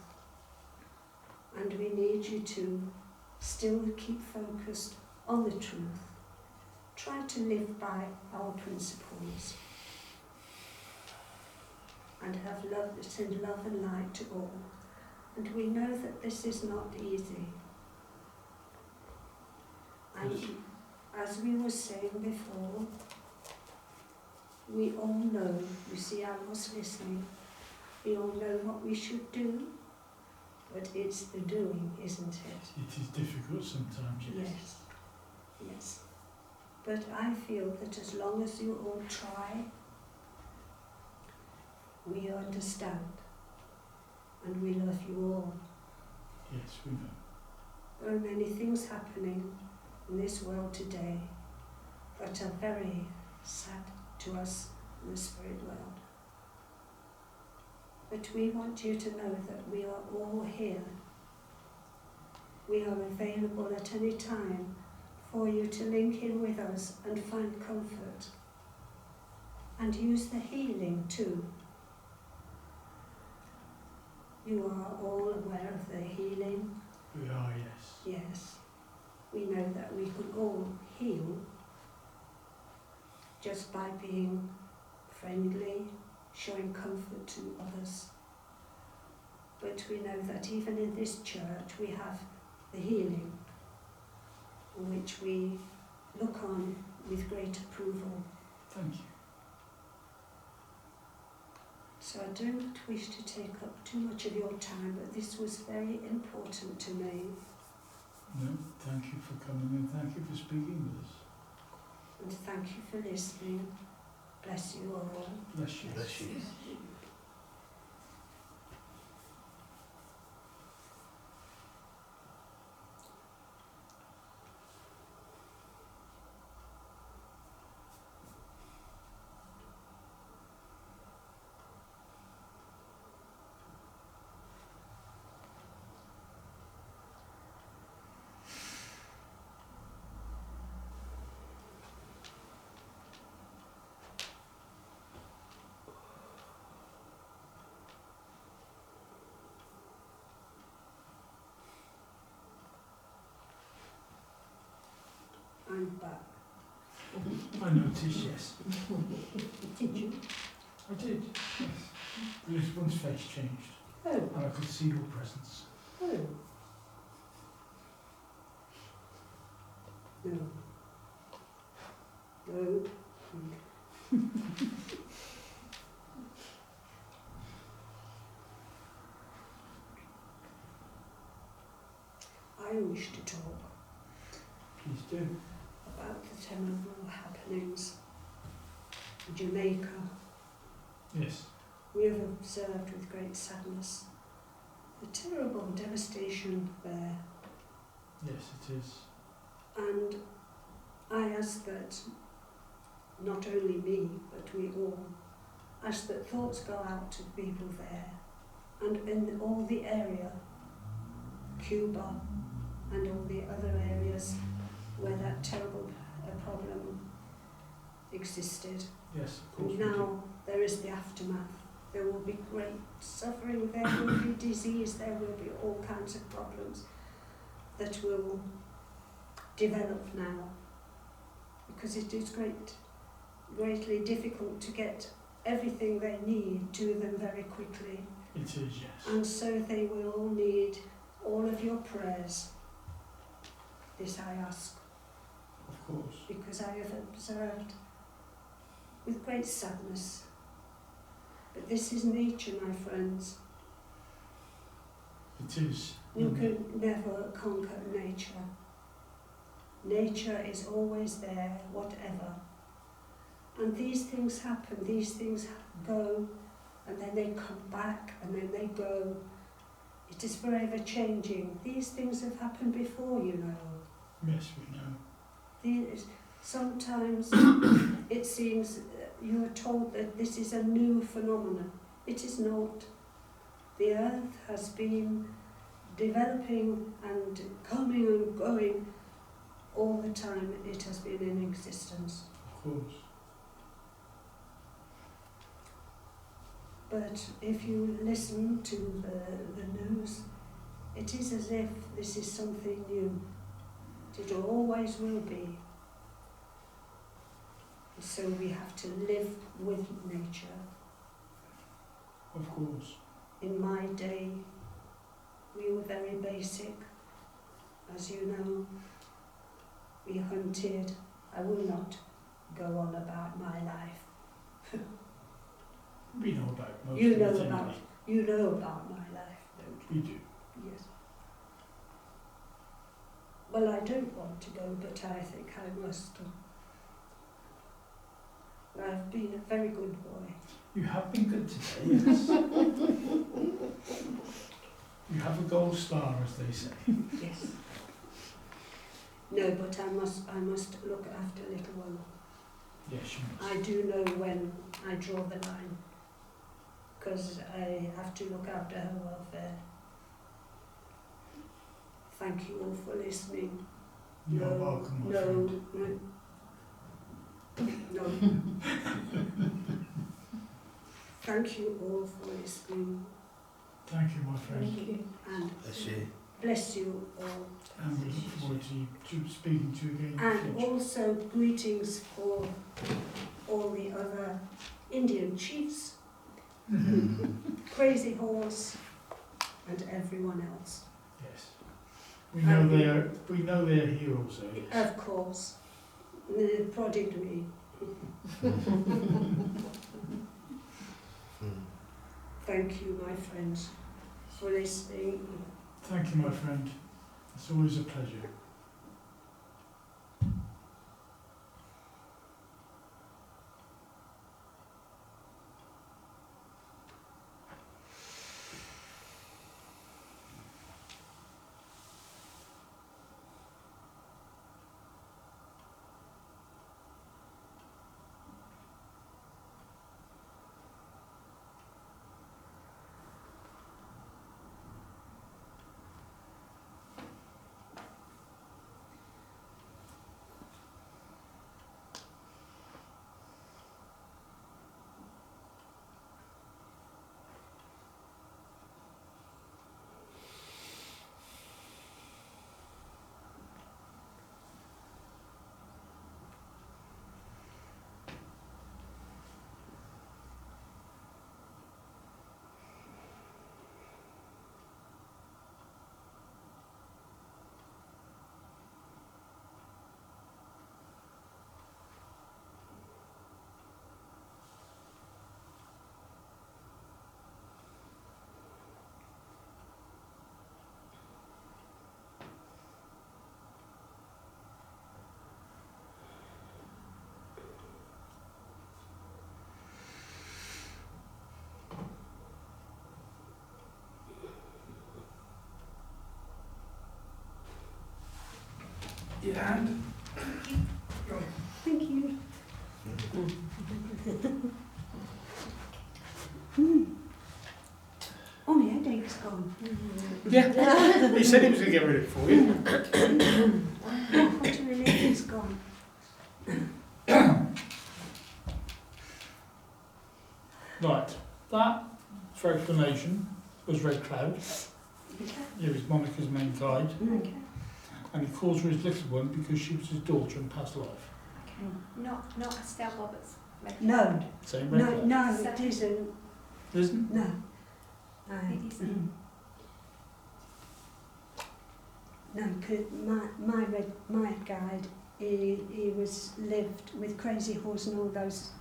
And we need you to still keep focused on the truth. Try to live by our principles. And have love, send love and light to all. And we know that this is not easy. And Yes. as we were saying before, we all know, you see I was listening, we all know what we should do. But it's the doing, isn't it? It is difficult sometimes, yes. Yes. Yes. But I feel that as long as you all try, we understand and we love you all. Yes, we know. There are many things happening in this world today that are very sad to us in the spirit world. But we want you to know that we are all here. We are available at any time for you to link in with us and find comfort. And use the healing too. You are all aware of the healing. We are, yes. Yes. We know that we can all heal just by being friendly, showing comfort to others. But we know that even in this church we have the healing, which we look on with great approval. Thank you. So I do not wish to take up too much of your time, but this was very important to me. No, thank you for coming and thank you for speaking with us. And thank you for listening. Bless you all. Bless you. Bless you. I'm back. I noticed, yes. Did you? I did, yes. This one's face changed. Oh. And I could see your presence. Oh. No. No. I wish to talk Please do. about the terrible happenings in Jamaica. Yes. We have observed with great sadness the terrible devastation there. Yes, it is. And I ask that not only me, but we all, ask that thoughts go out to people there and in all the area, Cuba and all the other areas where that terrible problem existed. Yes, of course. And we do. now there is the aftermath. There will be great suffering, there will be disease, there will be all kinds of problems that will develop now, because it is greatly difficult to get everything they need to them very quickly. It is, yes. And so they will all need all of your prayers. This I ask, Of course. because I have observed with great sadness. But this is nature, my friends. It is. You can never conquer nature. Nature is always there, whatever. And these things happen, these things go, and then they come back, and then they go. It is forever changing. These things have happened before, you know. Yes, we know. Sometimes it seems you are told that this is a new phenomenon. It is not. The earth has been developing and coming and going all the time it has been in existence. Of course. But if you listen to the news, it is as if this is something new. It always will be. So we have to live with nature. Of course. In my day, we were very basic. As you know, we hunted. I will not go on about my life. We know about most You of know it about anyway. you know about my life, don't you? We do. Yes. well, I don't want to go, but I think I must. I've been a very good boy. You have been good today, yes. You have a gold star, as they say. Yes. No, but I must look after little one. Yes, you must. I do know when I draw the line, because I have to look after her welfare. Thank you all for listening. You're no, welcome, my no, friend. no. Thank you all for listening, Thank you, my friend. Thank you. and Bless you. bless you all. And we look forward to speaking to you again in the And future. also greetings for all the other Indian chiefs, Crazy Horse, and everyone else. Yes. We know they are heroes, though, yes. Of course, the prodigy. Thank you, my friends, for listening. Thank you, my friend. It's always a pleasure. Your hand. Thank you. Oh, my headache's gone. Yeah. He said he was going to get rid of it for you. What a relief it's gone. Right. That, for explanation, was Red Cloud. Okay. He was Monica's main guide. Okay. And he calls her his little one because she was his daughter in past life. Not Estelle Roberts. No, Same Red Cloud. no, it isn't. Isn't? No. It isn't. No, 'cause my guide, he was lived with Crazy Horse and all those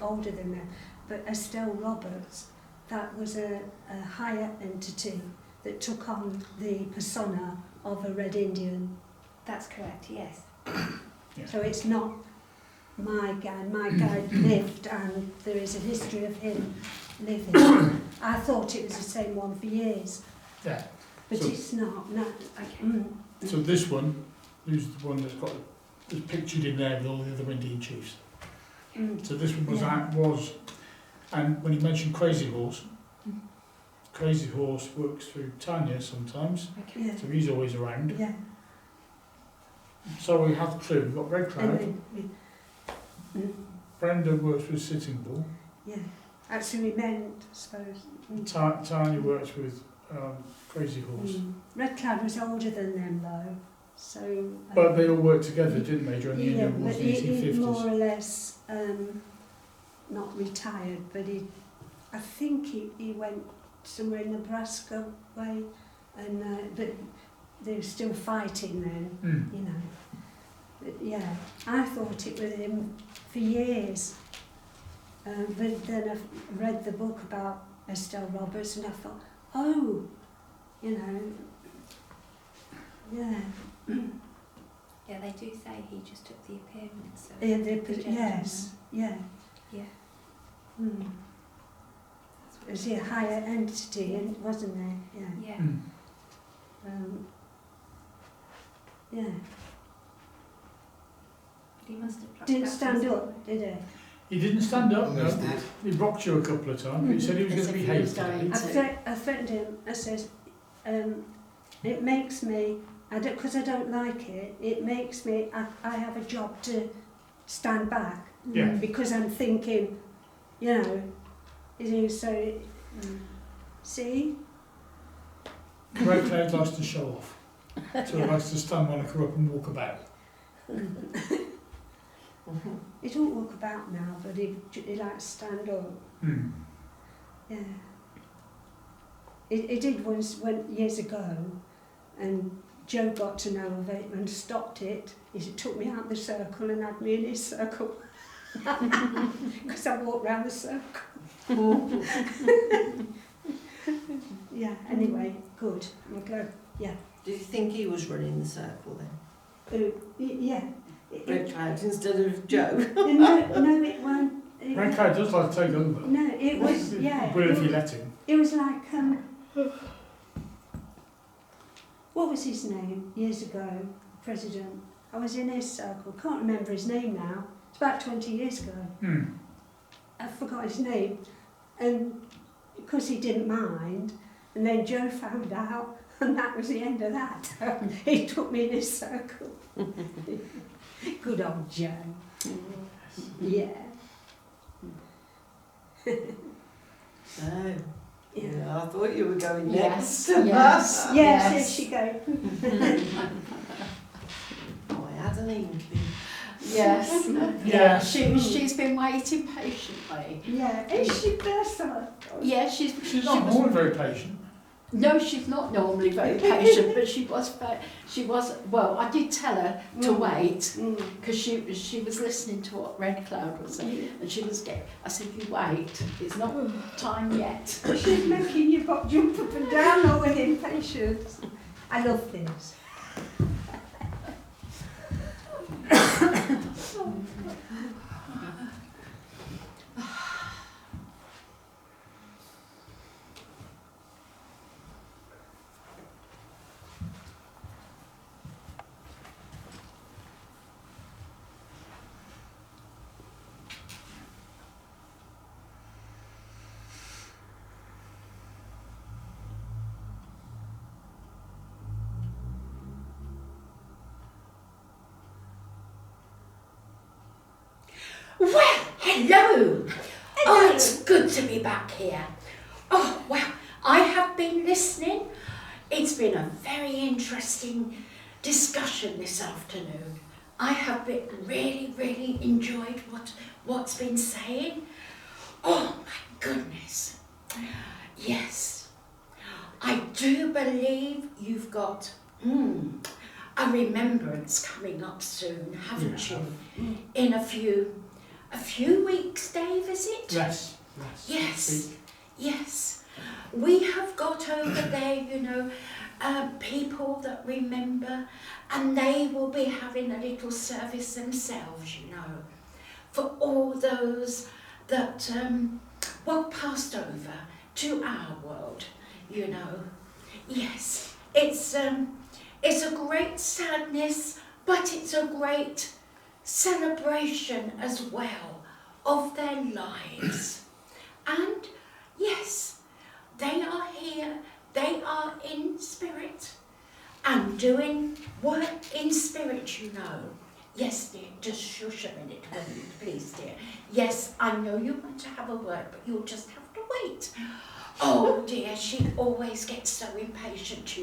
older than that. But Estelle Roberts, that was a higher entity that took on the persona of a Red Indian. That's correct, yes. Yeah. So it's not my guide. My guide lived, and there is a history of him living. I thought it was the same one for years, Yeah. but So- it's not. No. Okay. So this one, who's the one that's pictured in there with all the other Indian chiefs. So this one was, and when he mentioned Crazy Horse, Crazy Horse works through Tania sometimes, Okay. Yeah. so he's always around. Yeah. So we have the clue. We've got Red Cloud. And then, Brenda works with Sitting Bull. yeah. Actually meant, I suppose. Tania works with Crazy Horse. Red Cloud was older than them though, so. But they all worked together, didn't they, during the yeah, Indian Wars but in the he 1850s? more or less not retired, but I think he went somewhere in Nebraska way, and but they were still fighting then, you know. But yeah, I thought it was him for years, but then I read the book about Estelle Roberts, and I thought, oh, you know, yeah. Yeah, they do say he just took the appearance of Yeah, the yes, gentleman. yeah. Yeah. Mm. That's what Was he a higher entity, wasn't there? Yeah. Yeah. Mm. Yeah. But he must have dropped Didn't out stand his- up, did he? He didn't stand up, Almost no. did. He rocked you a couple of times, but he said he was going to be As if he was hasty. going to. I threatened him. I says, it makes me, because I don't like it, it makes me, I have a job to stand back Yeah. because I'm thinking, you know, so, see? Red Cloud likes to show off. So he likes to stand Monica up and walk about. He don't walk about now, but he likes to stand up. Mm. Yeah. He did once, years ago, and Joe got to know of it and stopped it. He took me out the circle and had me in his circle. Because I walked round the circle. Yeah, anyway, good. I'm glad. Yeah. Do you think he was running the circle then? Yeah. Red Cloud instead of Joe? No, it won't. Red Cloud does like to take over. No, it was, yeah. Well, if you let him. It was like, what was his name years ago? President. I was in his circle. Can't remember his name now. It's about 20 years ago. Mm. I forgot his name. And because he didn't mind, and then Joe found out, and that was the end of that. He took me in his circle. Good old Joe. Yeah. Oh. Yeah. Yeah, I thought you were going Yes, next. yes. Yes, Yes. here she go. Oh, I hadn't even been. Yes. Yeah. She's been waiting patiently. Yeah, is she bless her? Yeah, She's she not was. normally very patient. No, she's not normally very patient, but she was. Well, I did tell her to wait because she was listening to what Red Cloud was saying, and she was getting. I said, "You wait. It's not time yet." She's making you jump up and down all with impatience. I love this. Well, hello. Oh, it's good to be back here. Oh, well, I have been listening. It's been a very interesting discussion this afternoon. I have really enjoyed what's been saying. Oh, my goodness. Yes, I do believe you've got a remembrance coming up soon, haven't you? In a few weeks, Dave, is it? Less. Yes, yes. We have got over there, people that remember, and they will be having a little service themselves, for all those that passed over to our world, Yes, it's a great sadness, but it's a great celebration as well of their lives. And yes, they are here, they are in spirit and doing work in spirit, Yes, dear, just shush a minute, will you, please, dear. Yes, I know you want to have a word, but you'll just have to wait. Oh dear, she always gets so impatient,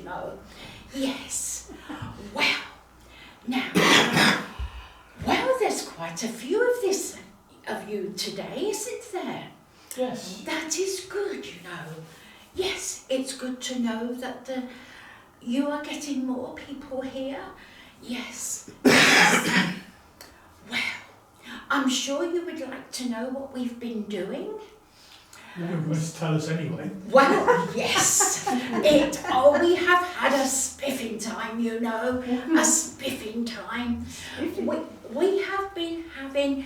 Yes. Well, now, there's quite a few of you today, isn't there? Yes. That is good, Yes, it's good to know that you are getting more people here. Yes. Well, I'm sure you would like to know what we've been doing. You must tell us anyway. Well, yes. We have had a spiffing time time, you know, a spiffing time. We have been having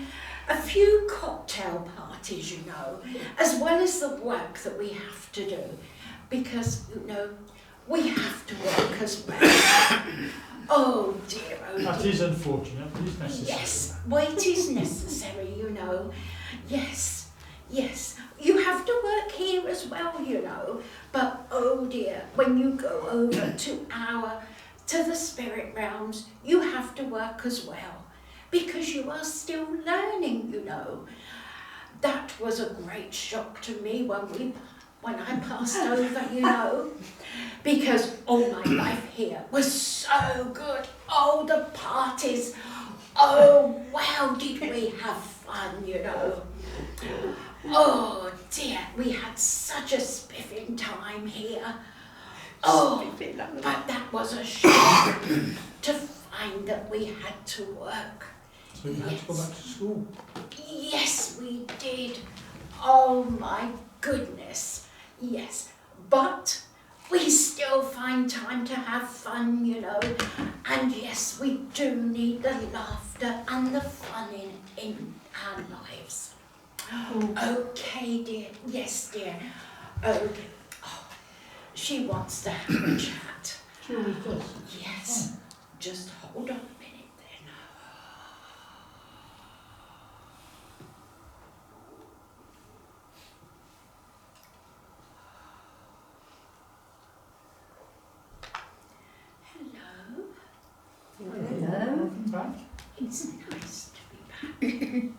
a few cocktail parties, you know, as well as the work that we have to do, because, you know, we have to work as well. Oh dear, oh dear. That is unfortunate, but it's necessary. Yes, well, it is necessary, you know. Yes, yes. You have to work here as well, you know. But oh dear, when you go over to the spirit realms, you have to work as well, because you are still learning, you know. That was a great shock to me when I passed over, you know, because all my life here was so good. Oh, the parties. Oh, wow, did we have fun, you know. Oh dear, we had such a spiffing time here. Oh, but that was a shock to find that we had to work. So you had to go back to school. Yes, we did. Oh my goodness. Yes, but we still find time to have fun, you know. And yes, we do need the laughter and the fun in our lives. Okay, dear. Yes, dear. Okay. Oh, she wants to have a chat. She always does. Yes. Just hold on a minute then. Hello. Welcome back. It's nice to be back.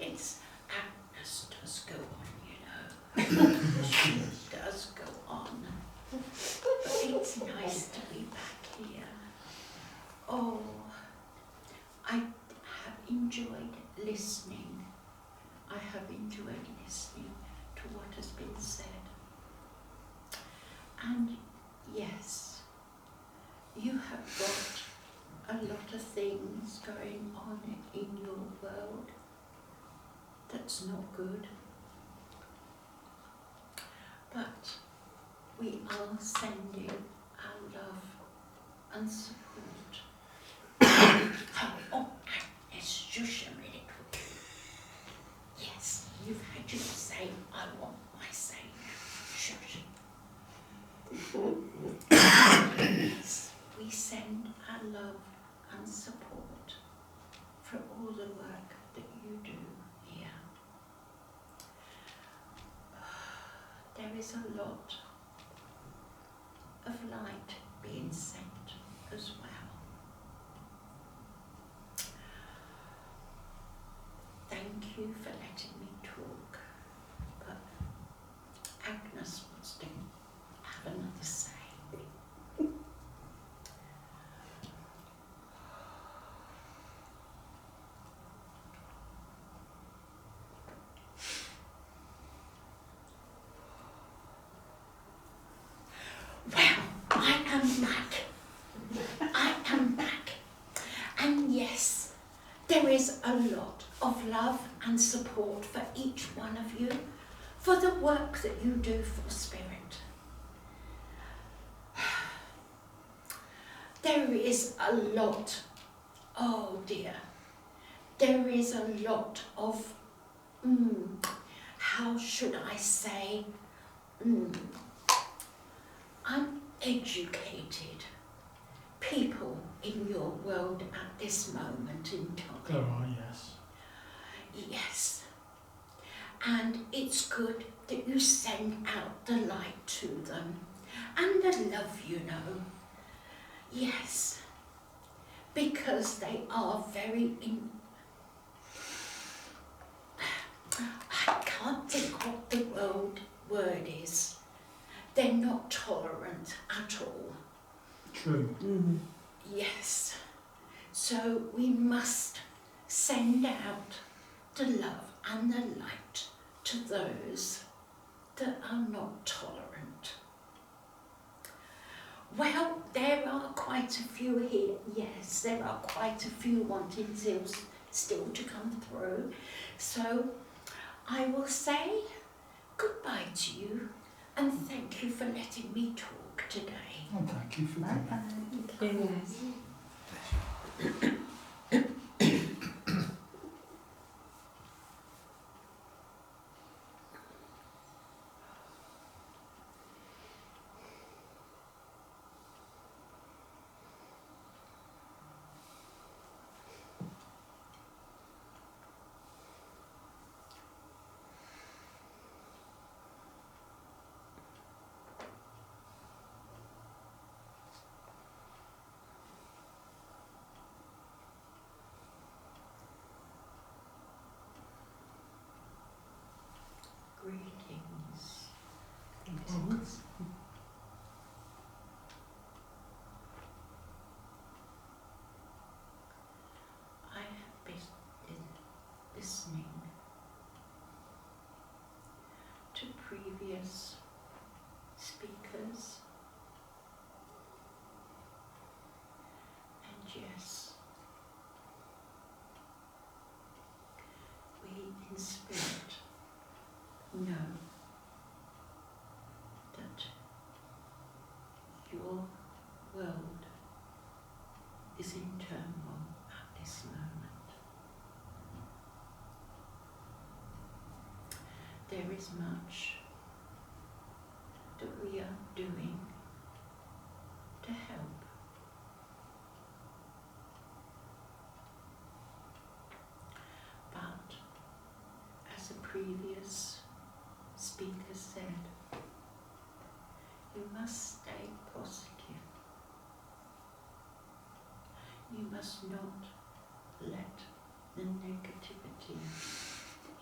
It's Agnes does go on, you know. It does go on. But it's nice to be back here. Oh, I have enjoyed listening. I have enjoyed listening to what has been said. And yes, you have got a lot of things going on in your world that's not good. But we are sending our love and support. Oh, Agnes, shush a minute. Yes, you've had your say. I want my say now. Shush. Yes, we send our love and support for all the work that you do here. There is a lot of light being sent as well. Thank you for letting me talk, but Agnes wants to have another say. Well, I am back. I am back. And yes, there is a lot of love and support for each one of you, for the work that you do for Spirit. There is a lot, oh dear, there is a lot of, how should I say, uneducated people in your world at this moment in time. There are, yes. Yes. And it's good that you send out the light to them and the love, you know. Yes. Because they are very I can't think what the word is. They're not tolerant at all. True. Yes. So we must send out the love and the light to those that are not tolerant. Well, there are quite a few here. Yes, there are quite a few wanting still to come through. So I will say goodbye to you and thank you for letting me talk today. Oh, thank you for coming. Bye-bye. Yes. Greetings. I have been listening to previous speakers, and yes, we in spirit know that your world is in turmoil at this moment. There is much that we are doing to help. But as a previous speaker said, you must stay positive. You must not let the negativity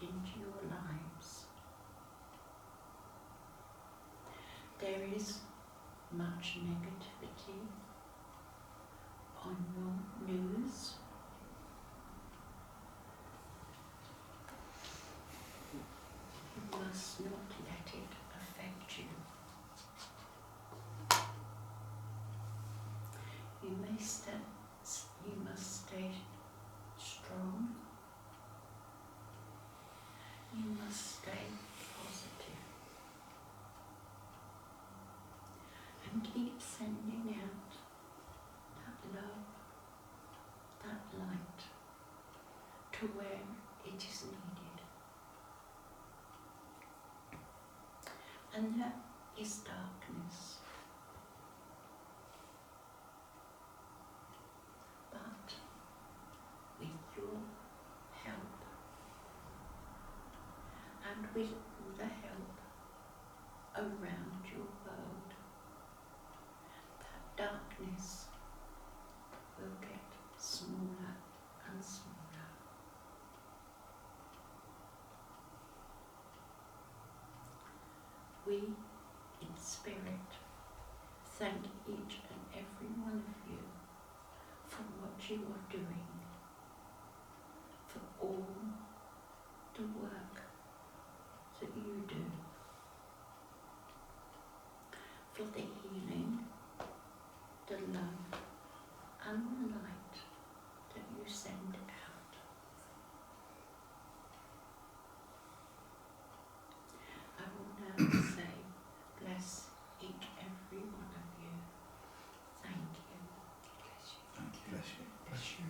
into your lives. There is much negativity on your news. You must not let it affect you. You must stay strong. You must stay positive. And keep sending out that love, that light, to where it is needed. And that is darkness. But with your help and with the help around your world, that darkness will get smaller and smaller. We, in spirit, thank each and every one of you for what you are doing, for all the work that you do, for the healing, the love and the light that you send out. I will now say, bless each every one of you. Thank you. Bless you. Bless you.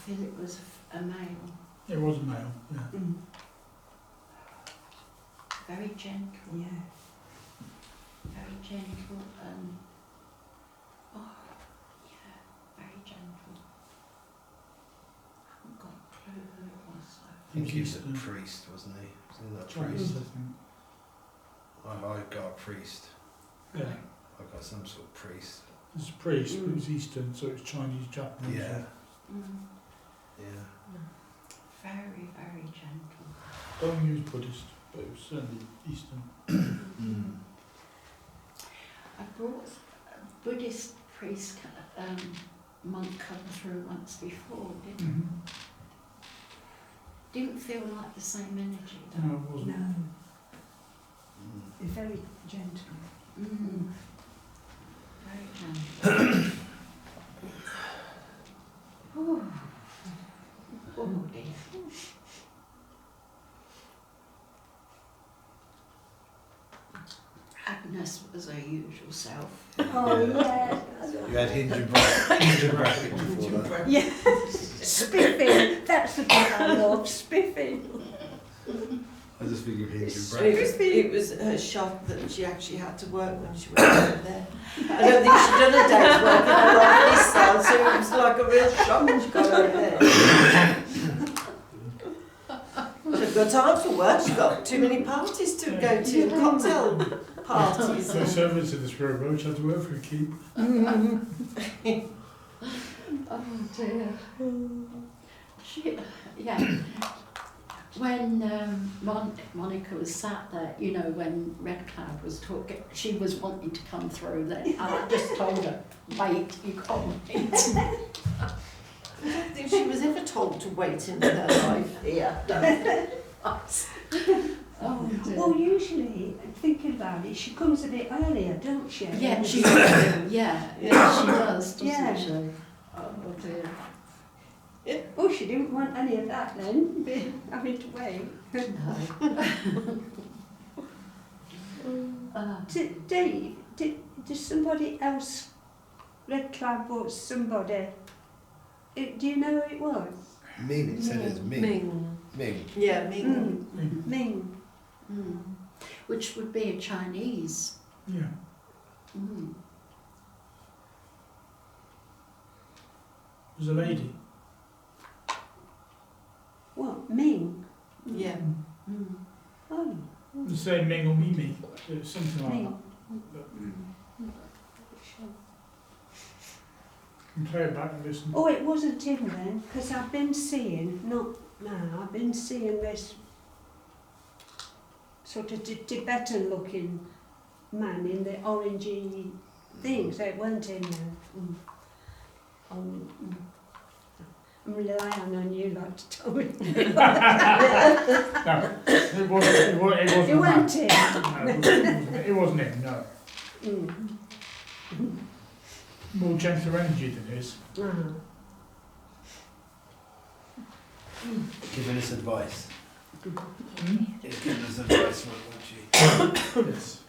feel it was a male. It was a male, yeah. Very gentle. Yeah. Very gentle and very gentle. I haven't got a clue who it was though. I think he was a priest, wasn't he? Wasn't he that Chinese, priest? I think. I got a priest. Yeah. I got some sort of priest. It's a priest, but it was Eastern, so it was Chinese, Japanese. Yeah. Mm. Yeah. Very, very gentle. Don't use Buddhist, but it was certainly Eastern. I brought a Buddhist priest, monk come through once before, didn't feel like the same energy though. No, it wasn't. No. It's very gentle. Very gentle. Oh dear. Agnes was her usual self. Oh, yeah. You had hinge and bracket before that. Yeah. Spiffy. That's the bit I love. Spiffy. I just think of hinge and It bracket. was, it was her shop that she actually had to work when she went over there. I don't think she'd done a day's work in her life this side, so it was like a real shock when she got over there. She's got time for work, she's got too many parties to go to, cocktail parties. The servants in the Spirit Road had to work for a keep. Oh dear. When Monica was sat there, you know, when Red Cloud was talking, she was wanting to come through then, and I just told her, wait, you can't wait. I don't think she was ever told to wait in her life here. Oh dear. Well, usually, thinking about it, she comes a bit earlier, don't she? Yeah, she does. Yeah, she does, doesn't Yeah. she? Oh dear. Oh, she didn't want any of that then, having to wait. No. Dave, did somebody else, Red Cloud bought somebody, do you know who it was? Ming, it said it was Ming. Ming. Ming. Yeah, Ming. Ming. Which would be a Chinese. Yeah. Mm. It was a lady. What, Ming? Yeah. Mm. Oh, The same Ming or Mimi. It was something like Ming. that. You can play it back and listen. Oh, it wasn't him then, because I've been seeing, I've been seeing this sort of Tibetan looking man in the orangey thing, so it weren't him then. I'm relying on you lot to tell me. No, it wasn't. It weren't him. No, it wasn't him. No. More gentler energy than his. Giving us advice. He's giving us advice, won't she? Yes.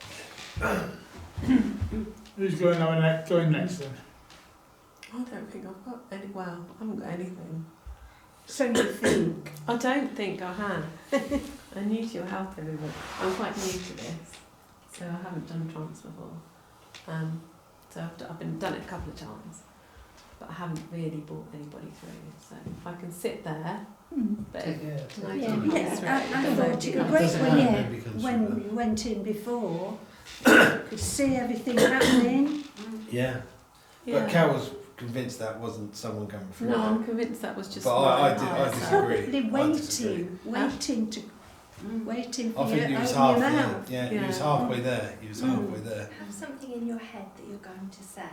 Who's going next then? I don't think I've got any. Well, I haven't got anything. So you think? I don't think I have. I need your help, everybody. I'm quite new to this, so I haven't done trance before. So I've done it a couple of times, but I haven't really brought anybody through. So if I can sit there, but if Yeah. Yeah, I thought it was great when you went in before, you could see everything happening. Yeah. yeah. But Cal was convinced that wasn't someone coming through. No, I'm convinced that was just. But my I eyes. disagree. Probably I disagree. waiting for I you think to he was open your half there. mouth. Yeah, he was Yeah. halfway there. He was halfway there. Have something in your head that you're going to say.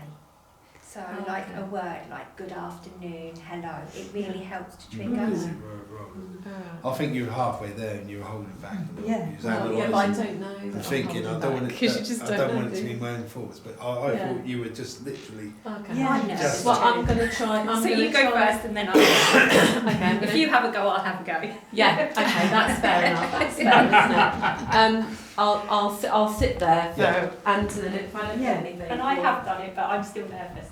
So Oh, like okay. a word like good afternoon, hello, it really helps to trigger. Mm. I think you were halfway there and you were holding back. Yeah. You was Well, yeah, but I analysing. don't know. I'm that thinking, I'm I don't want because you it. just I don't don't know, want it to do be you? my own thoughts, but I Yeah. thought you were just literally. Okay. Yeah. I'm nervous Just- Well, too. I'm going to try. So you go first and then I'll Okay, I'm If going you to. have a go, I'll have a go. Yeah. Okay, that's fair enough. That's fair, isn't it? I'll sit there for, Yeah. and then if I don't Yeah. get anything. And I have done it, but I'm still nervous.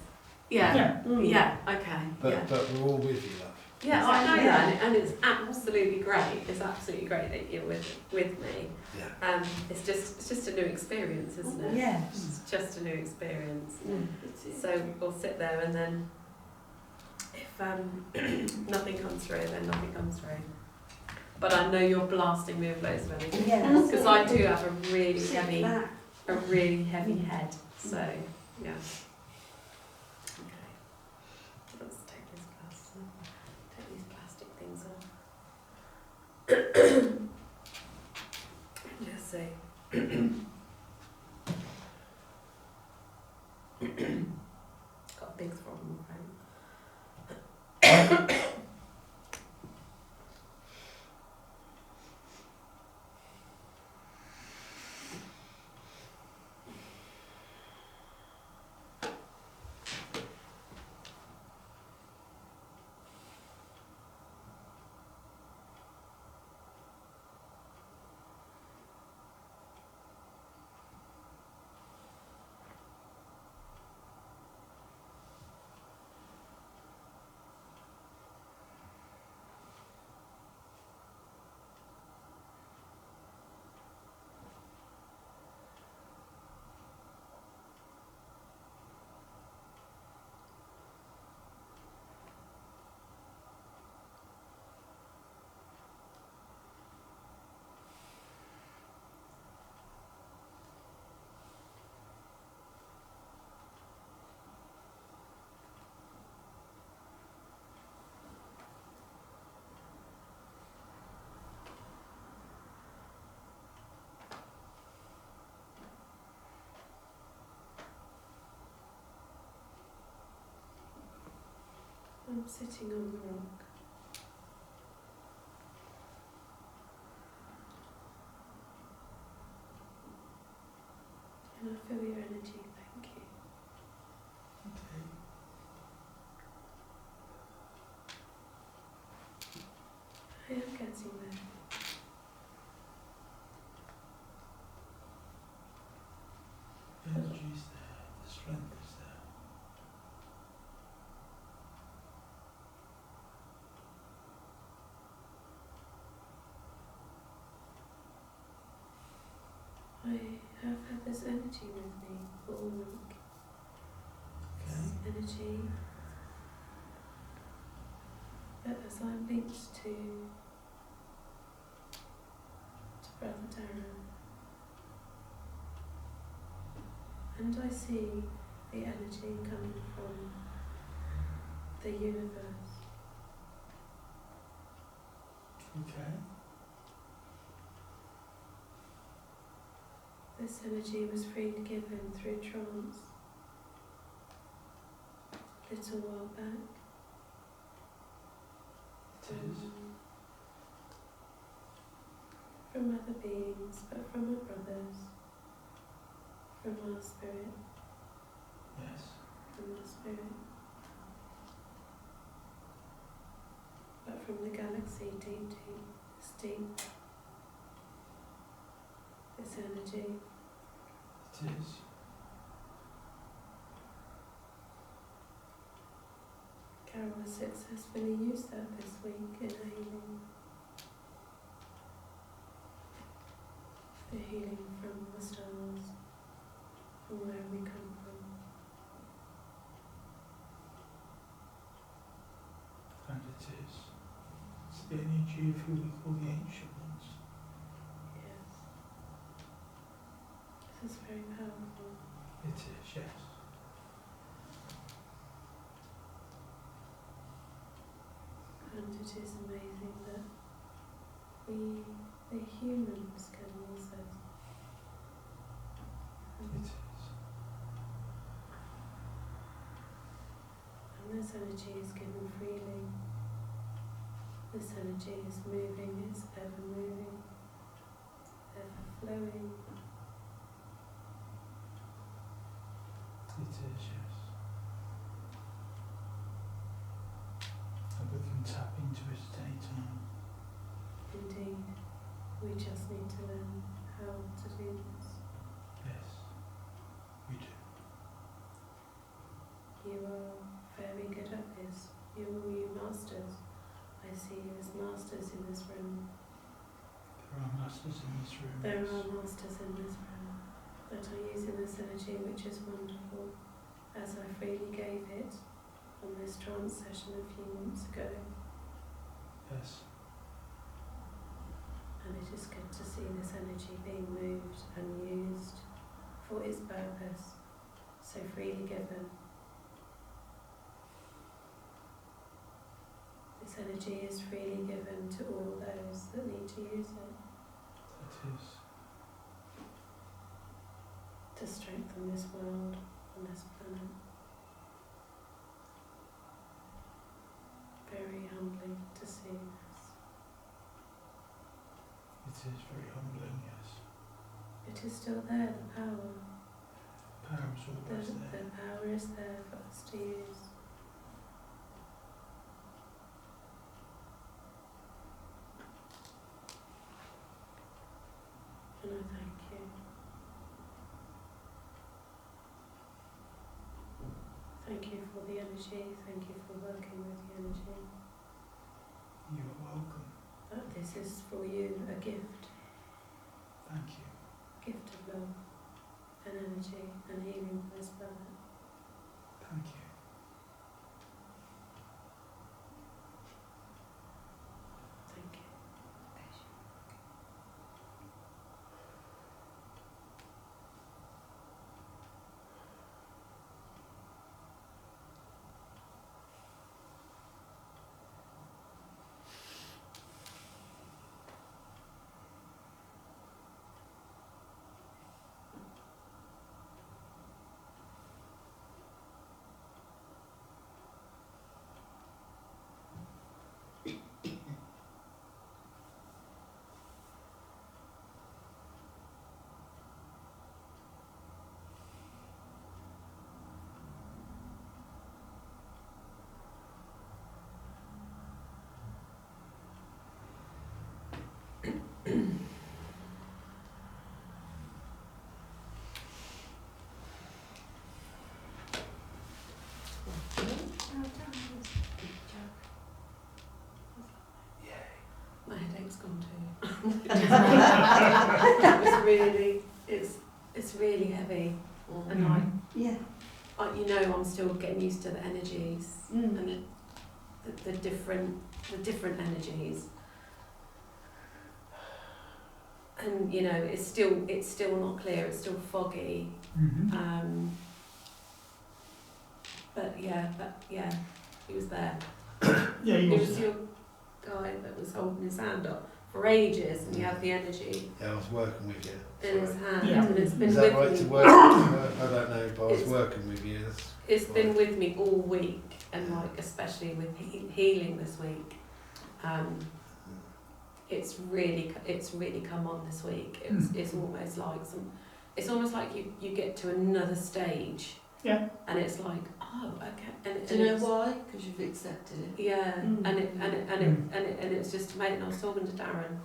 Yeah. Yeah. Yeah. Okay. But Yeah. but we're all with you, love. Yeah, I know Exactly. that, and it's absolutely great. It's absolutely great that you're with me. Yeah. It's just a new experience, isn't it? Yes. It's just a new experience. Mm. So we'll sit there, and then if nothing comes through, then nothing comes through. But I know you're blasting me with loads of energy. Yes. Because I do have a really Sit heavy, back. head. So yeah. Okay. Let's take this glass. Take these plastic things off. Let's see. Got a big throb in my throat. I'm sitting on the rock. And I feel your energy, thank you. I am getting there. The energy is there, the strength is there. I have had this energy with me all week. This energy that as I'm linked to Brother Darren, and I see the energy coming from the universe. Okay. This energy was freely given through trance a little while back. It is. From other beings, but from our brothers, from our spirit, Yes. from our spirit, but from the galaxy deep, this energy. It is. Carol has successfully used that this week in her healing. The healing from the stars, from where we come from. And it is. It's the energy of who we call the ancient ones. Yes. This is very powerful. It is, yes. And it is amazing that we, the humans, can also. It is. And this energy is given freely. This energy is moving, it's ever moving, ever flowing. It is, yes. And we can tap into it at any time. Indeed, we just need to learn how to do this. Yes, we do. You are very good at this. You're all you masters. I see you as masters in this room. There are masters in this room. There yes. are masters in this room that are using this energy, which is wonderful, as I freely gave it on this trance session a few months ago. Yes. And it is good to see this energy being moved and used for its purpose, so freely given. This energy is freely given to all those that need to use it. It is. To strengthen this world and this planet. Very humbling to see this. It is very humbling, yes. It is still there, the power. Power is always there. The power is there for us to use. And I thank you. Thank you for the energy, thank you for working with the energy. You are welcome. That this is for you a gift, Thank you. gift of love and energy and healing for this planet. Thank you. Thank you. My headache's gone too. It's really heavy, and Yeah. you know, I'm still getting used to the energies Mm. and the different energies, and you know, it's still not clear. It's still foggy. Mm-hmm. But yeah, he was there. Yeah, he It was was there. your guy that was holding his hand up for ages, and he had the energy Yeah, I was working with you. in his Sorry. hand, Yeah. and it's been Is that with right me. to work? I don't know, but I was It's- working with you. That's It's been right. with me all week, and like especially with healing this week. It's really come on this week. It's almost like you get to another stage. Yeah. And it's like, oh, okay. And Do you know it's- why? Because you've accepted it. Yeah, Mm. and it's just amazing. I was talking to Darren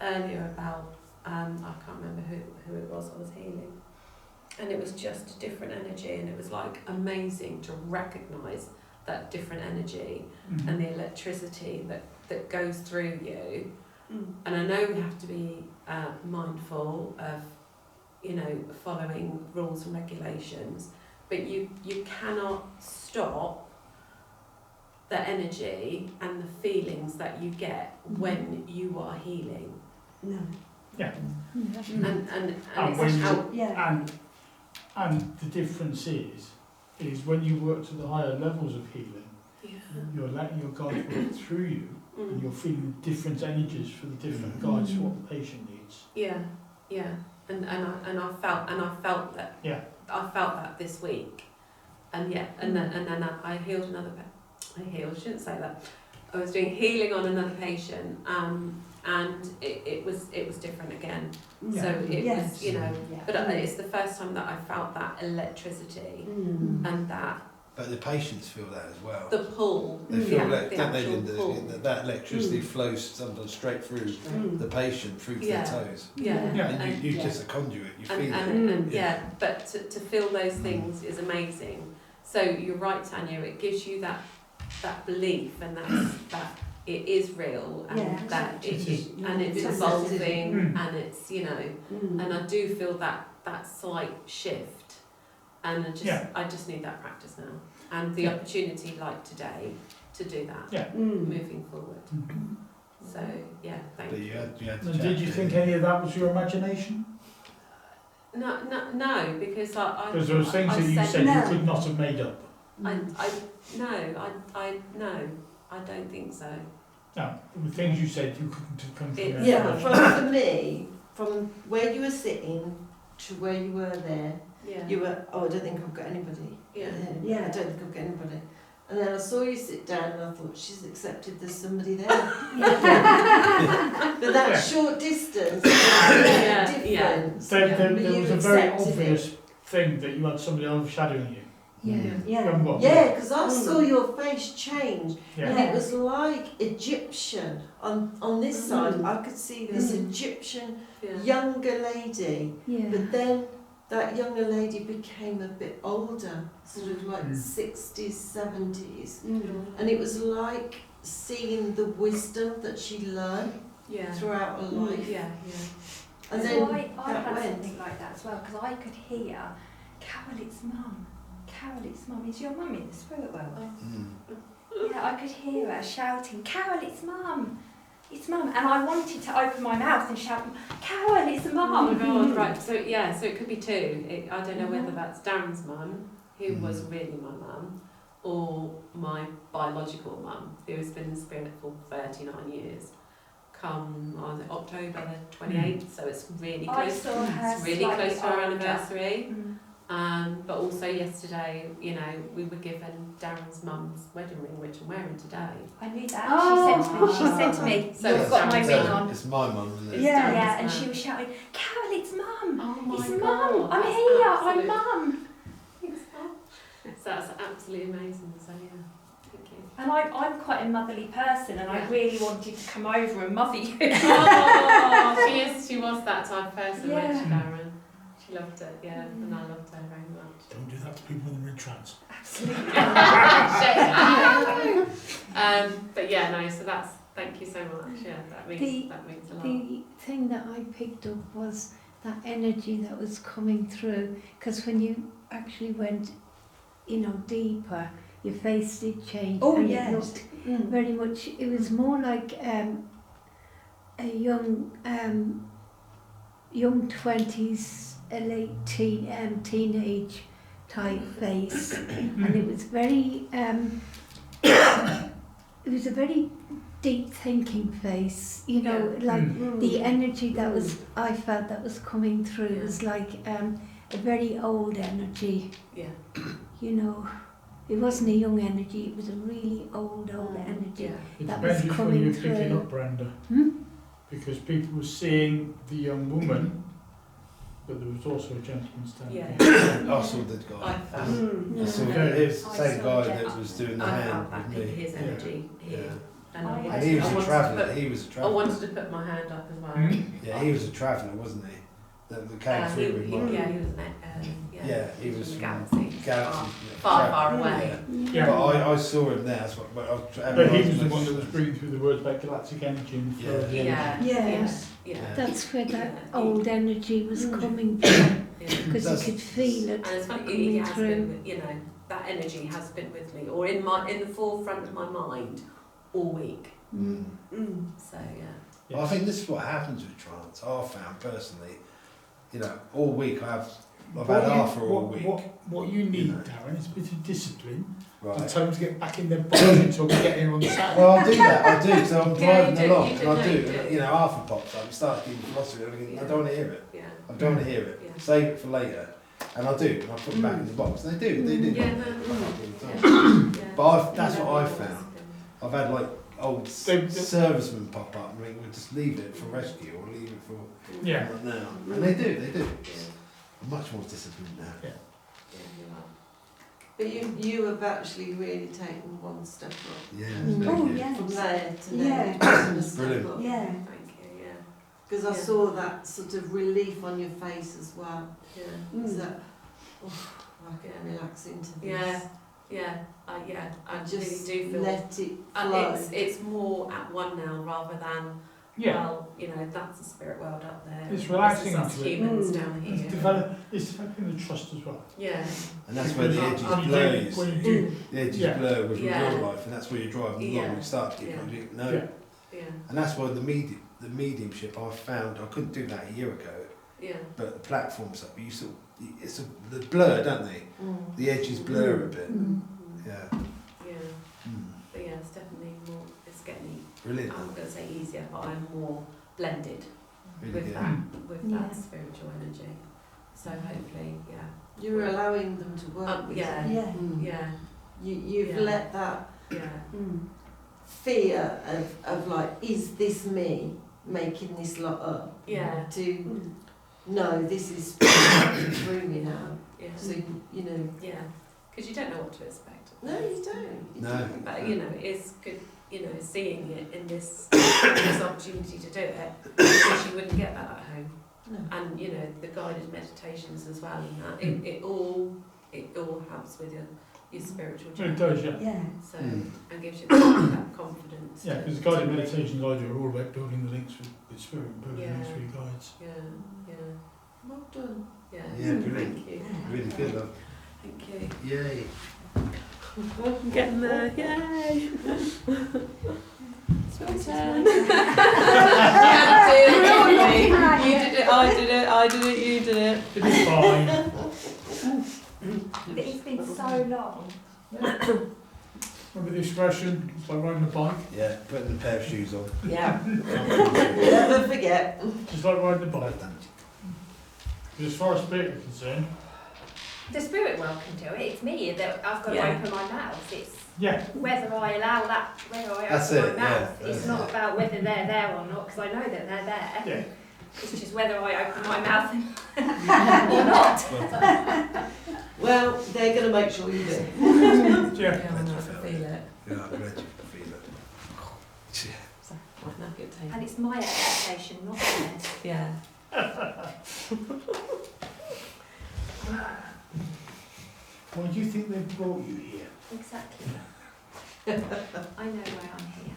earlier about I can't remember who it was I was healing, and it was just a different energy, and it was like amazing to recognise that different energy Mhm. and the electricity that goes through you. Mm. And I know we have to be mindful of, you know, following rules and regulations, but you cannot stop the energy and the feelings that you get when you are healing. No. Yeah. And And it's when you- how, Yeah. And the difference is when you work to the higher levels of healing, yeah. you're letting your guides work through you, and Mm. you're feeling different energies for the different guides for what the patient needs. Yeah, and I felt that. Yeah. I felt that this week, and then I healed another. I shouldn't say that. I was doing healing on another patient, and it was different again. Yeah. So it Yes. was, you know, Yeah. but it's the first time that I felt that electricity Mm. and that But the patients feel that as well. the pull. They feel yeah, that, the don't they, actual Linda? pull. That electricity flows sometimes straight through Mm. the patient, through to Yeah. their toes. Yeah, Yeah. And you're yeah. just a conduit, you and, feel it. and Yeah. yeah, but to feel those things is amazing. So you're right, Tania. It gives you that belief and that it is real and Yeah, that It is. and it's It's evolving Mm. and it's, you know, Mm. and I do feel that slight shift, and Yeah. I just need that practice now and the Yeah. opportunity like today to do that Yeah. moving forward. Mhm. So yeah, thank But you. you had to And chat did you to think him. any of that was your imagination? No, because I Because there were things I that you said no. you could not have made up. no, I don't think so. No, there were things you said you couldn't have come from It- there. Yeah, for me, from where you were sitting to where you were there, Yeah. you were, oh, I don't think I've got anybody. Yeah. I don't think I've got anybody. And then I saw you sit down and I thought, she's accepted there's somebody there. But that Yeah. short distance, Yeah, difference. There, Yeah. there, But there you was a very accepted obvious thing that you had somebody overshadowing you. Yeah. Yeah. From what? Yeah, because I saw your face change. Yeah. And it was like Egyptian. On this side, Mm. I could see this Mm. Egyptian Yeah. younger lady. Yeah. But then that younger lady became a bit older, sort of like Mm. 60s, 70s. Mm. And it was like seeing the wisdom that she learned Yeah. throughout her life. Yeah. And So then I that had went. something like that as well, because I could hear, Carol, it's mum. Carol, it's mum. Is your mum in the spirit world? Yeah, I could hear her shouting, Carol, it's mum. It's mum. And I wanted to open my mouth and shout, Carol, it's Oh my mum. god, right. So yeah, so it could be two. I don't know whether that's Darren's mum, who Mhm. was really my mum, or my biological mum, who has been in spirit for 39 years. Come on October the 28th, so it's really I close. saw her It's really slightly close to our older. anniversary. Mm. But also yesterday, you know, we were given Darren's mum's wedding ring, which I'm wearing today. I knew that. Oh. She said to me, So you've it's got my Darren's ring mum. on. It's my mum, isn't it? Yeah. Yeah, Darren's and she mum. was shouting, Carol, it's mum. Oh my It's god. mum. I'm that's here. absolute- I'm mum. So that's absolutely amazing. So yeah, thank you. And I'm quite a motherly person, and I Yeah. really wanted to come over and mother you. Oh, she was that type of person, wasn't she, Yeah. Darren? She loved it, yeah, and I loved her very much. Don't do that to people when they're in trance. Absolutely. But yeah, no. So that's thank you so much. Yeah, that means a lot. The thing that I picked up was that energy that was coming through, because when you actually went, deeper, your face did change. Oh, and yes. It looked Mm. very much, it was more like a young 20s, a late teenage type face, and it was very, it was a very deep thinking face, like Mm. the energy that I felt that was coming through Yeah. was like a very old energy, Yeah, it wasn't a young energy, it was a really old energy. yeah. It That depends was which one you're coming picking through. up, Brenda. Hmm? Because people were seeing the young woman, but there was also a gentleman standing Yeah. behind. I saw that I guy. felt, Mm. I saw No. it was the I same saw guy Jack. that was doing the I hand felt that with in me. his energy here, Yeah. and Oh, I yeah. And wanted, he was I a wanted traveller. to He was a put, I traveller. wanted to put my hand up as well. Hmm? Yeah, he was a traveller, wasn't he? That came through with mine. yeah, he was Yeah, he was from the from galaxy, Galaxy. far away. Yeah. Yeah. But I saw him there. That's what. But, But he was the one that was bringing through the words about galactic energy and the flow of the Yeah, energy. Yes. yeah, That's where that Yeah. old energy was Mm. coming from, yeah. because you That's- could feel it And it's funny, it coming has through. been, that energy has been with me, or in the forefront of my mind all week. Mm. Mm. So yeah. Well, I think this is what happens with trance. I've found personally, all week I've had Arthur all week. What you need, You know. Darren, is a bit of discipline and Right. time to get back in their body until we get here on Saturday. Well, I do that. I do. So I'm Yeah, driving you do, along, you and I do, do. no, you do. Arthur pops up. He starts giving philosophy. And I think, I don't want to hear it. Yeah. I don't want to hear it. Yeah. Save it for later. And I do. And I put them back in the box. And they do. They do. Yeah, no, They pop up all the Yeah. time. Yeah. But that's Yeah, what I've yeah. found. I've had old They- servicemen pop up and we'll just leave it for rescue or leave it for Yeah. right now. And they do. Yeah. I'm much more disciplined now. Yeah. Yeah, you are. But you have actually really taken one step up. Yeah. Mm. thank Oh, you. yes. From there to Yeah. there, to step Brilliant. up. Yeah. Thank you, yeah. Because I Yeah. saw that sort of relief on your face as well. Yeah. Is Mm. that, oh, I can Yeah. relax into this. Yeah. I Just really do feel. let it And flow. it's more at one now rather than, well, that's the spirit world up there. It's and relaxing this is us into it. humans down It's here. developing the trust as well. Yeah. And that's where the edges When you blur. do- You when see. you do, The edges Yeah. blur with Yeah. real life, and that's where you're driving along. Yeah. You start to get Yeah. no. Yeah. Yeah. And that's why the mediumship I found, I couldn't do that a year ago, Yeah. but the platforms up, the blur, don't they? Mm. The edges blur a bit. Yeah. Yeah. Mm. But yeah, it's definitely more. It's getting. Brilliant. I'm going to say easier, but I'm more blended Really with good. that spiritual energy. So hopefully, You're allowing them to work with yeah. it. Yeah. Yeah. You've Yeah. let that Yeah. fear of like, is this me making this lot up? Yeah. To no, this is through me now. Yeah. So you know. Yeah. Because you don't know what to expect. No, you don't. You No. don't. But it's good. Seeing it in this opportunity to do it, because you wouldn't get that at home. No. And the guided meditations as well, and that it all helps with your spiritual it journey. does, yeah. Yeah. So Mm. and gives you that confidence. Yeah, because the guided meditations I do are all about building the links with spirit, and building Yeah. links with your guides. Yeah. Well done. Yeah. Yeah, brilliant. Thank you. Really good, love. Thank you. Yay. I'm getting there. Yay. It's my turn. turn. You did it. I did it. I did it. You did it. It'll be fine. It's been so long. Remember the expression, it's like riding a bike? Yeah, putting a pair of shoes on. Yeah. Never forget. Just like riding a bike. Well done. Because as far as spirit is concerned, The spirit world can do it. It's me that I've got Yeah. to open my mouth. It's yeah, whether I allow that, whether I That's open it, my mouth. yeah, It's that's not it. about whether they're there or not, because I know that they're there. yeah. It's just whether I open my mouth or not. Well, they're going to make sure you do. Yeah. Yeah, I know. I can feel it. Yeah, I'm glad you can feel it. Yeah. So, right, now get taken. And it's my expectation, not theirs. Yeah. Why do you think they've brought you here? Exactly. I know why I'm here.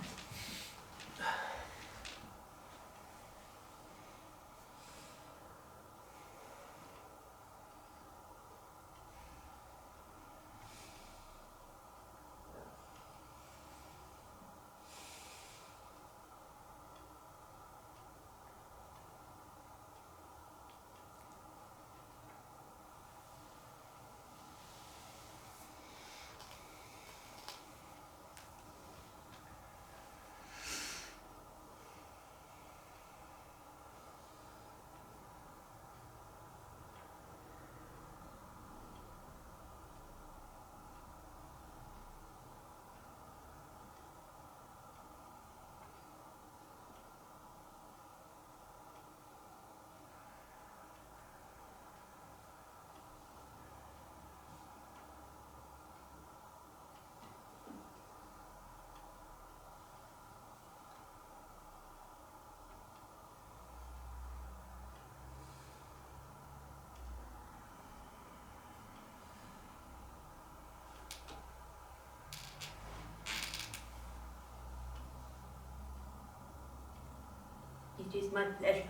It is my pleasure,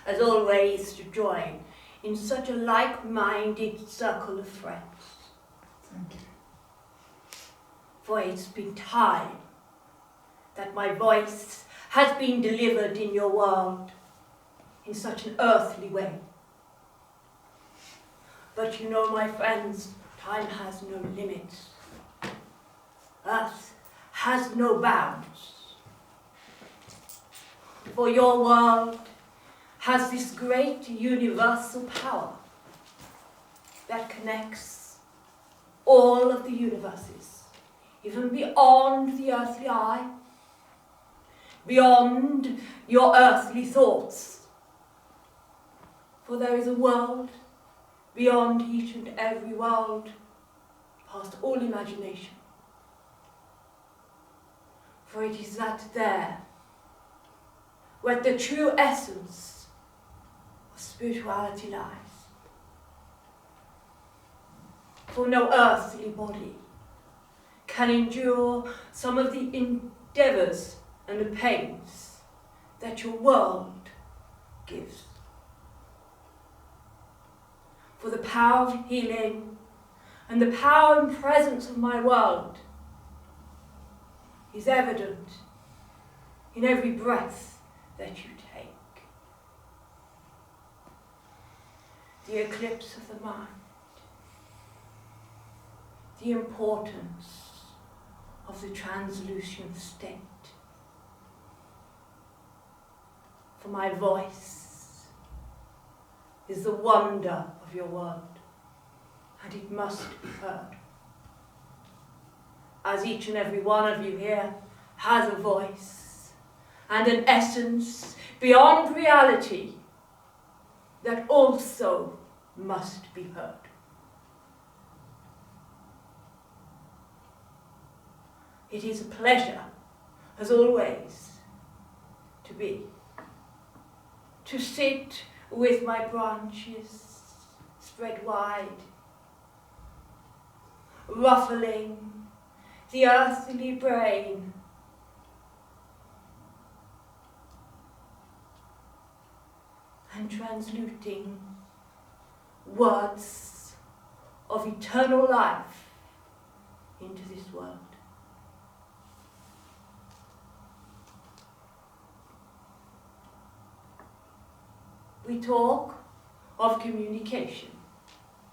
as always, to join in such a like-minded circle of friends. Thank you. For it's been time that my voice has been delivered in your world in such an earthly way. But you know, my friends, time has no limits. Earth has no bounds. For your world has this great universal power that connects all of the universes, even beyond the earthly eye, beyond your earthly thoughts. For there is a world beyond each and every world, past all imagination. For it is that there where the true essence of spirituality lies. For no earthly body can endure some of the endeavours and the pains that your world gives. For the power of healing and the power and presence of my world is evident in every breath that you take. The eclipse of the mind, the importance of the translucent state. For my voice is the wonder of your world, and it must be heard. As each and every one of you here has a voice and an essence beyond reality that also must be heard. It is a pleasure, as always, to sit with my branches spread wide, ruffling the earthly brain, and transluting words of eternal life into this world. We talk of communication,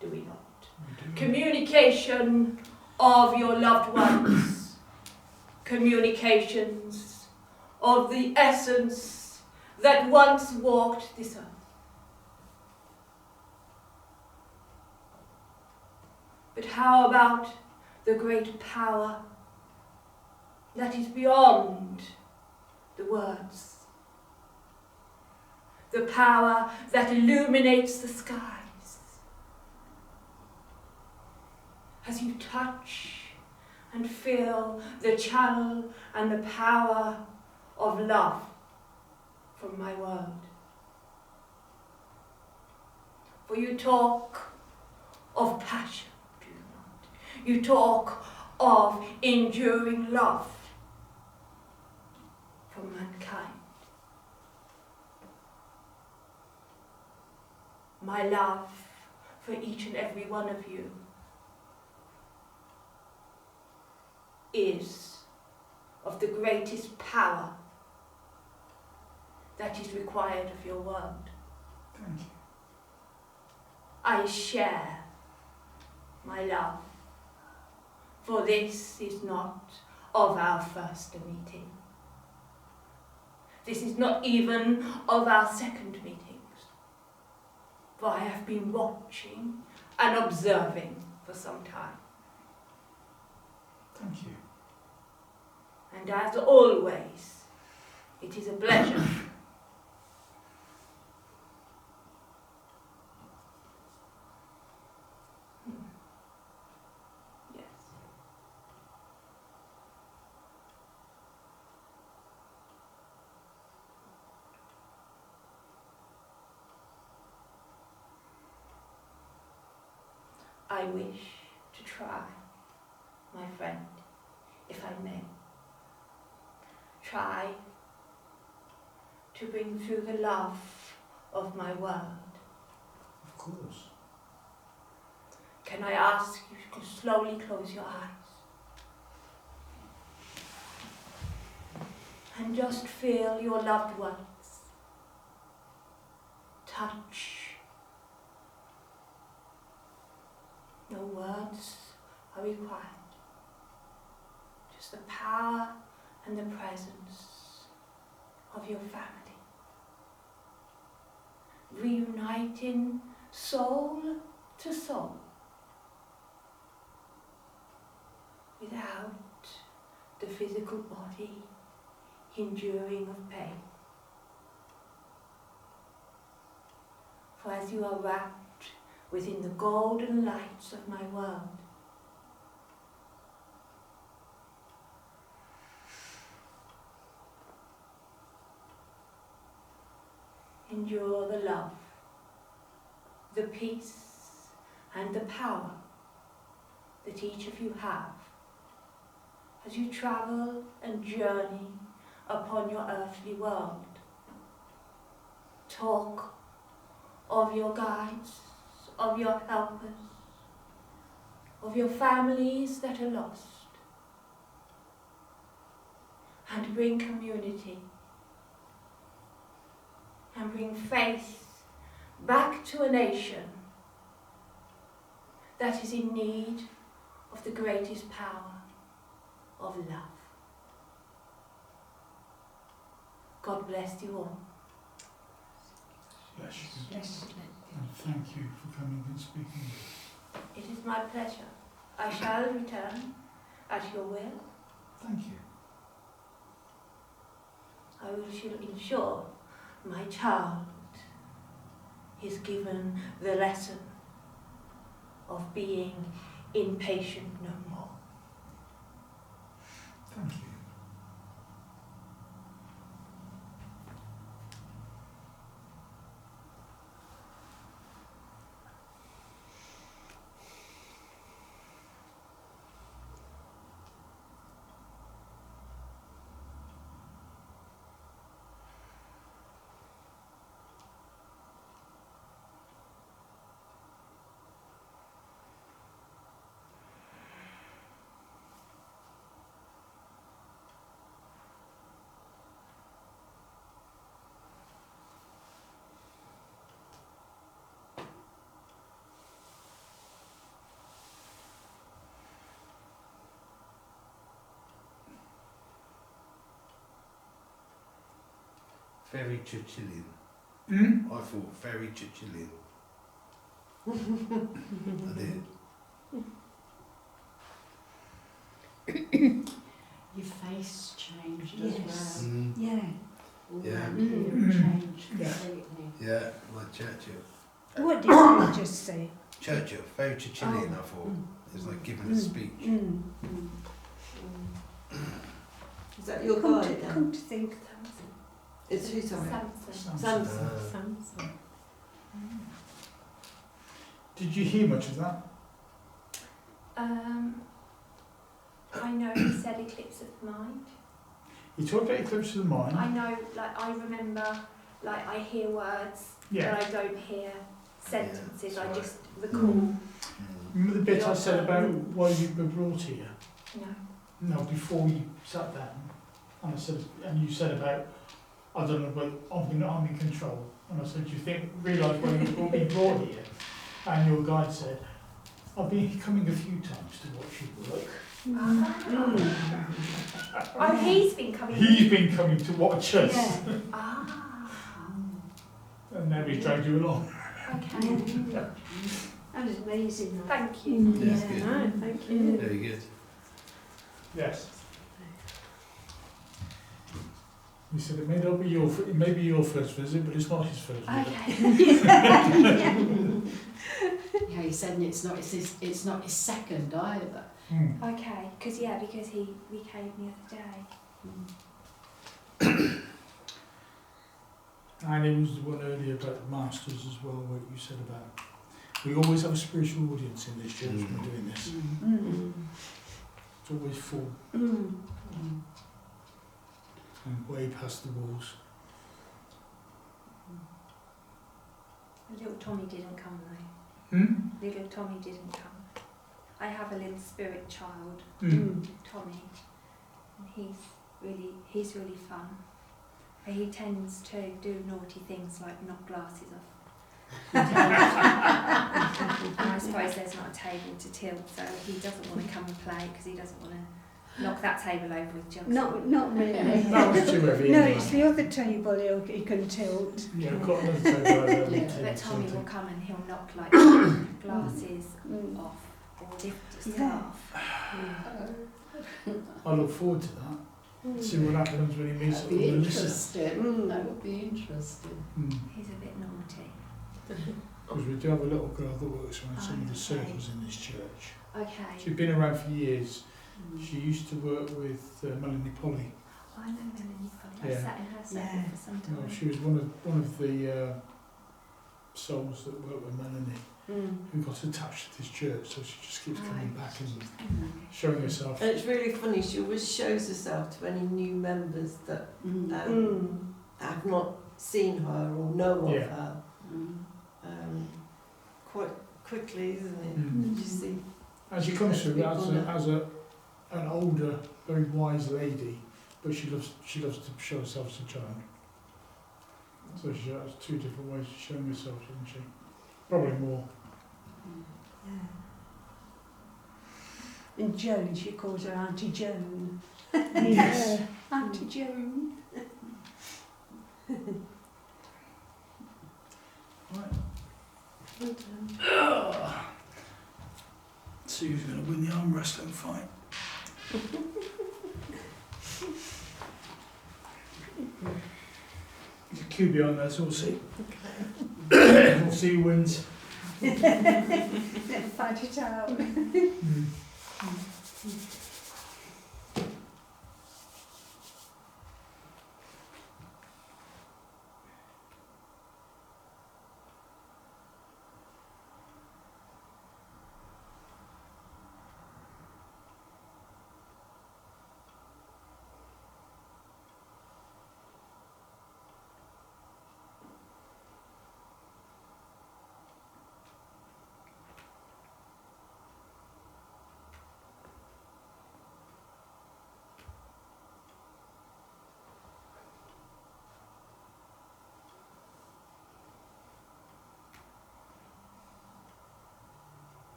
do we not? We do. Communication of your loved ones, communications of the essence that once walked this earth. But how about the great power that is beyond the words? The power that illuminates the skies. As you touch and feel the channel and the power of love from my world. For you talk of passion, do you not? You talk of enduring love from mankind. My love for each and every one of you is of the greatest power that is required of your world. Thank you. I share my love, for this is not of our first meeting. This is not even of our second meeting. For I have been watching and observing for some time. Thank you. And as always, it is a pleasure Yes. I wish to try, my friend, if I may. Try to bring through the love of my world. Of course. Can I ask you to slowly close your eyes? And just feel your loved ones touch. No words are required. Just the power and the presence of your family. Reuniting soul to soul without the physical body enduring of pain. For as you are wrapped within the golden lights of my world, endure the love, the peace and the power that each of you have as you travel and journey upon your earthly world. Talk of your guides, of your helpers, of your families that are lost, and bring community and bring faith back to a nation that is in need of the greatest power of love. God bless you all. Bless you. Yes. And thank you for coming and speaking. It is my pleasure. I shall return at your will. Thank you. I will ensure my child is given the lesson of being impatient no more. Thank you. Very Churchillian. Hmm? I thought very Churchillian. I did. Your face changed Yes. as Mm. Yeah. well. Yeah. All you changed Yeah. completely. Yeah, like Churchill. What did you just say? Churchill, very Churchillian, I thought. It was like giving a speech. Mm. Is that your Come guide then? come to think, It's who, sorry? Samson. Samson. Samson. Did you hear much of that? I know he said eclipse of the mind. You talked about eclipse of the mind. I know, like, I remember, like, I hear words, Yeah. but I don't hear sentences. Yeah, I that's just recall. Mm. Remember the bit I said about why you were brought here? No. No, before you sat down. And I said, and you said about, I don't know, but I'm in control. And I said, do you realise why you brought here? And your guide said, I've been coming a few times to watch you work. Oh, he's been coming. He's been coming to watch us. Yeah. Ah. And now he's dragged you along. Okay. That was amazing. Thank you. Yeah, it's good. No, thank you. Very good. Yes. He said it may be your first visit, but it's not his first visit. Okay. Yeah, he said it's not his second either. Hmm. Okay. Because we came the other day. And it was the one earlier about the masters as well, what you said about. We always have a spiritual audience in this church when we're doing this. It's always full and way past the walls. Little Tommy didn't come though. Hmm? Little Tommy didn't come. I have a little spirit child, Hmm. Tommy, and he's really fun. But he tends to do naughty things like knock glasses off. And I suppose there's not a table to tilt, so he doesn't want to come and play because he doesn't want to knock that table over with jugs. Not really. That was too heavy. No, anyway. it's the other table he can tilt. Yeah, I've got another table over there. Yeah, But Tommy will come and he'll knock like glasses off or lift his Yeah. scarf. I look forward to that. See what happens when he meets up That'd with be Melissa. interesting. That would be interesting. He's a bit naughty. Because we do have a little girl that works around some of the Okay. circles in this church. Okay. She's been around for years. She used to work with Melanie Polly. I know Melanie Polly. Yeah. I've sat in her circle Yeah. for some Well, time. she was one of the souls that work with Melanie who got attached to this church, so she just keeps coming back and showing herself. And it's really funny, she always shows herself to any new members that have not seen her or know of her. Quite quickly, isn't it? You see. And she comes through as an older, very wise lady, but she loves to show herself as a child. So she has two different ways of showing herself, doesn't she? Probably more. And Joan, she calls her Auntie Joan. Yes. Auntie Joan. Right. See who's going to win the arm wrestling fight. There's a QB on there, so we'll see. Okay. We'll see who wins. Let's fight it out.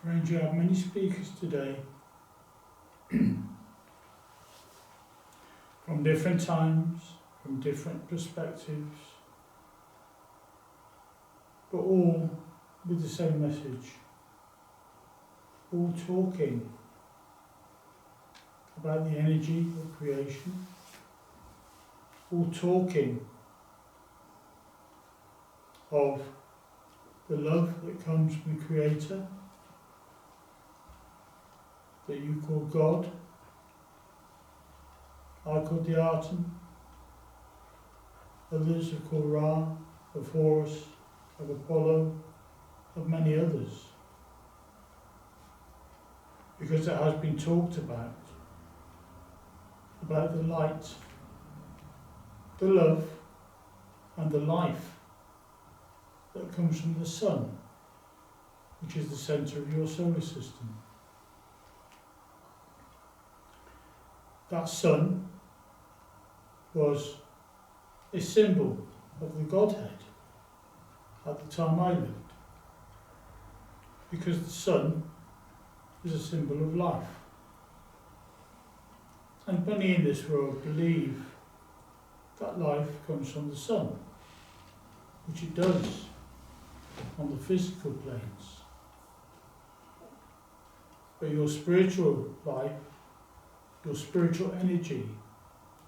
Friends, you have many speakers today from different times, from different perspectives, but all with the same message, all talking about the energy of creation, all talking of the love that comes from the Creator, that you call God, I call the Arton, others are called Ra, of Horus, of Apollo, of many others. Because it has been talked about the light, the love, and the life that comes from the sun, which is the centre of your solar system. That sun was a symbol of the Godhead at the time I lived, because the sun is a symbol of life. And many in this world believe that life comes from the sun, which it does on the physical planes. But your spiritual life, your spiritual energy,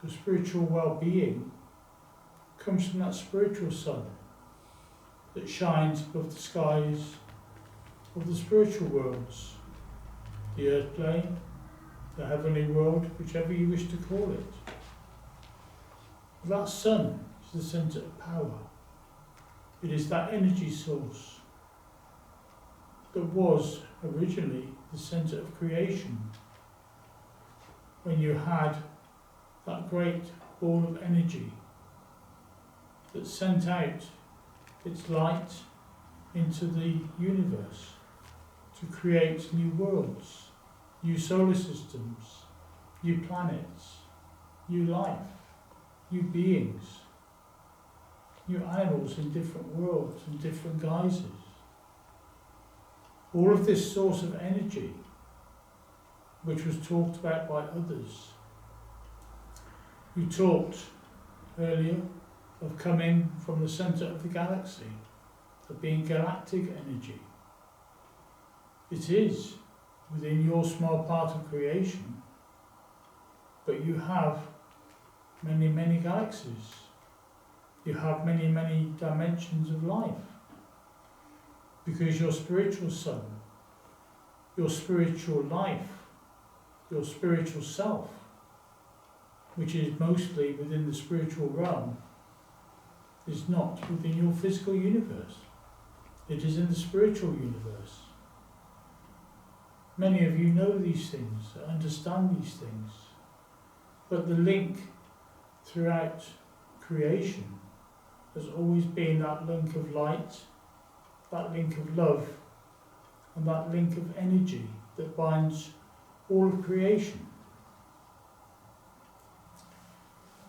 your spiritual well-being comes from that spiritual sun that shines above the skies of the spiritual worlds, the earth plane, the heavenly world, whichever you wish to call it. That sun is the centre of power. It is that energy source that was originally the centre of creation, when you had that great ball of energy that sent out its light into the universe to create new worlds, new solar systems, new planets, new life, new beings, new animals in different worlds and different guises. All of this source of energy, which was talked about by others. You talked earlier of coming from the centre of the galaxy, of being galactic energy. It is within your small part of creation, but you have many, many galaxies. You have many, many dimensions of life. Because your spiritual son, your spiritual life, your spiritual self, which is mostly within the spiritual realm, is not within your physical universe. It is in the spiritual universe. Many of you know these things, understand these things, but the link throughout creation has always been that link of light, that link of love, and that link of energy that binds all of creation.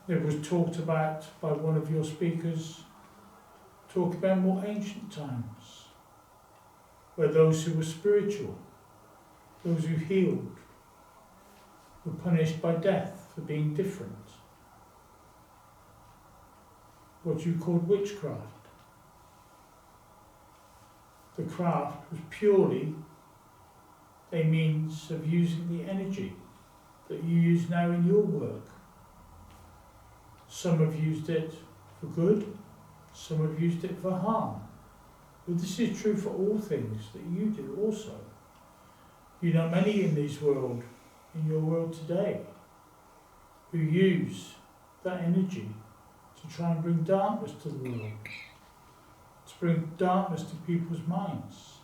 It was talked about by one of your speakers, talk about more ancient times, where those who were spiritual, those who healed, were punished by death for being different. What you called witchcraft. The craft was purely a means of using the energy that you use now in your work. Some have used it for good, some have used it for harm. But this is true for all things that you do also. You know many in your world today, who use that energy to try and bring darkness to the world, to bring darkness to people's minds,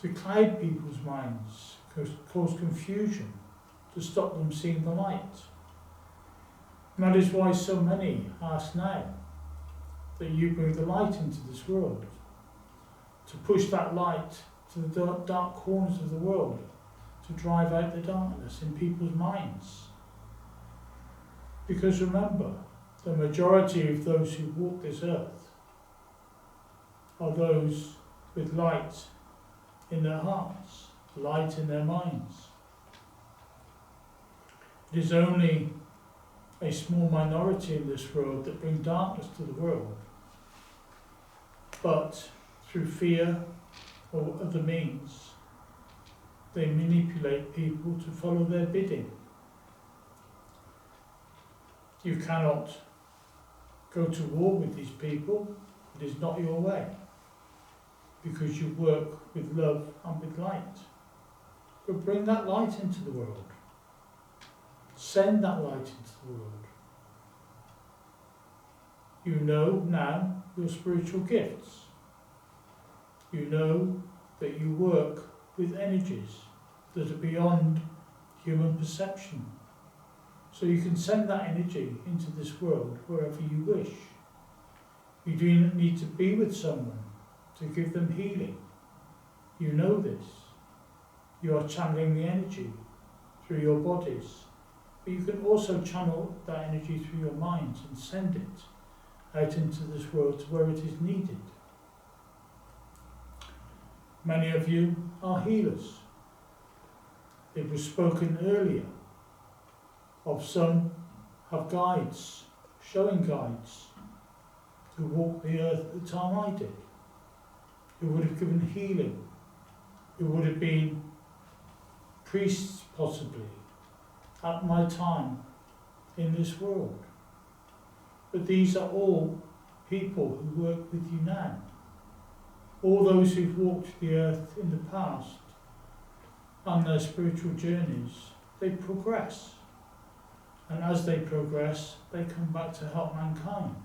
to cloud people's minds, cause confusion, to stop them seeing the light. And that is why so many ask now that you bring the light into this world, to push that light to the dark corners of the world, to drive out the darkness in people's minds. Because remember, the majority of those who walk this earth are those with light in their hearts, light in their minds. It is only a small minority in this world that bring darkness to the world, but through fear or other means, they manipulate people to follow their bidding. You cannot go to war with these people. It is not your way, because you work with love and with light. But bring that light into the world. Send that light into the world. You know now your spiritual gifts. You know that you work with energies that are beyond human perception. So you can send that energy into this world wherever you wish. You do not need to be with someone to give them healing. You know this. You are channeling the energy through your bodies. But you can also channel that energy through your minds and send it out into this world to where it is needed. Many of you are healers. It was spoken earlier of some have guides, showing guides, who walked the earth at the time I did, who would have given healing, who would have been priests possibly at my time in this world. But these are all people who work with you now. All those who've walked the earth in the past on their spiritual journeys, they progress. And as they progress, they come back to help mankind.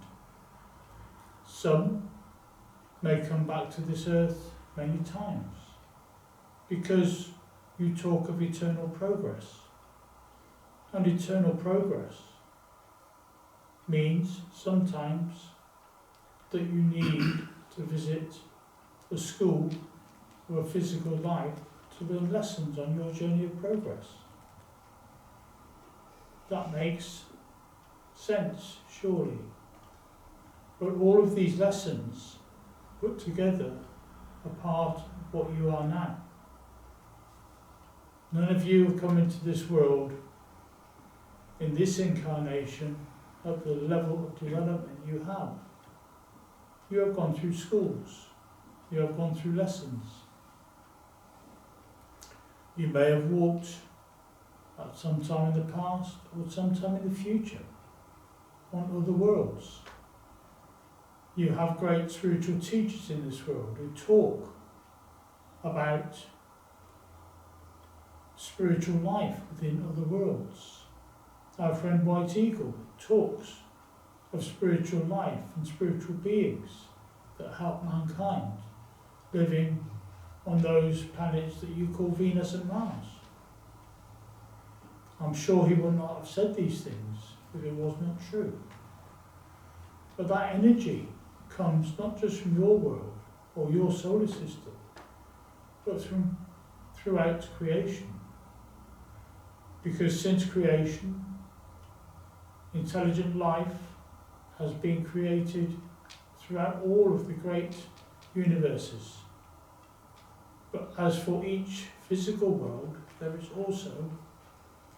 Some may come back to this earth many times, because you talk of eternal progress. And eternal progress means sometimes that you need to visit a school or a physical life to learn lessons on your journey of progress. That makes sense, surely. But all of these lessons put together are part of what you are now. None of you have come into this world in this incarnation at the level of development you have. You have gone through schools. You have gone through lessons. You may have walked at some time in the past or some time in the future on other worlds. You have great spiritual teachers in this world who talk about spiritual life within other worlds. Our friend White Eagle talks of spiritual life and spiritual beings that help mankind living on those planets that you call Venus and Mars. I'm sure he would not have said these things if it was not true. But that energy comes not just from your world or your solar system, but from throughout creation. Because since creation, intelligent life has been created throughout all of the great universes. But as for each physical world, there is also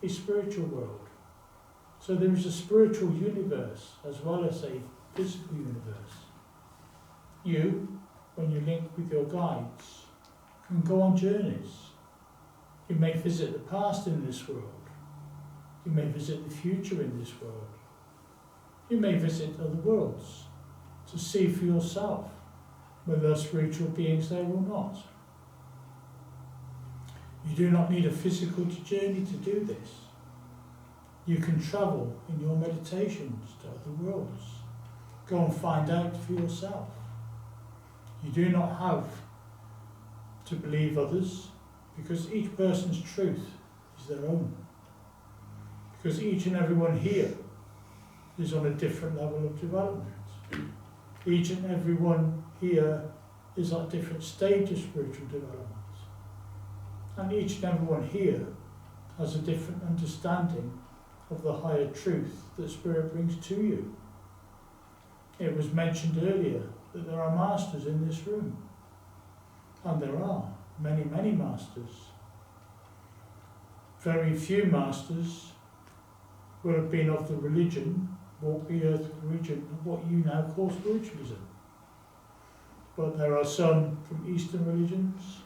a spiritual world. So there is a spiritual universe as well as a physical universe. You, when you link with your guides, can go on journeys. You may visit the past in this world. You may visit the future in this world. You may visit other worlds to see for yourself whether there are spiritual beings there or not. You do not need a physical journey to do this. You can travel in your meditations to other worlds. Go and find out for yourself. You do not have to believe others, because each person's truth is their own. Because each and every one here is on a different level of development. Each and every one here is at a different stage of spiritual development. And each and every one here has a different understanding of the higher truth that Spirit brings to you. It was mentioned earlier that there are masters in this room. And there are many, many masters. Very few masters will have been of the religion, walk the earth religion, of what you now call spiritualism. But there are some from Eastern religions,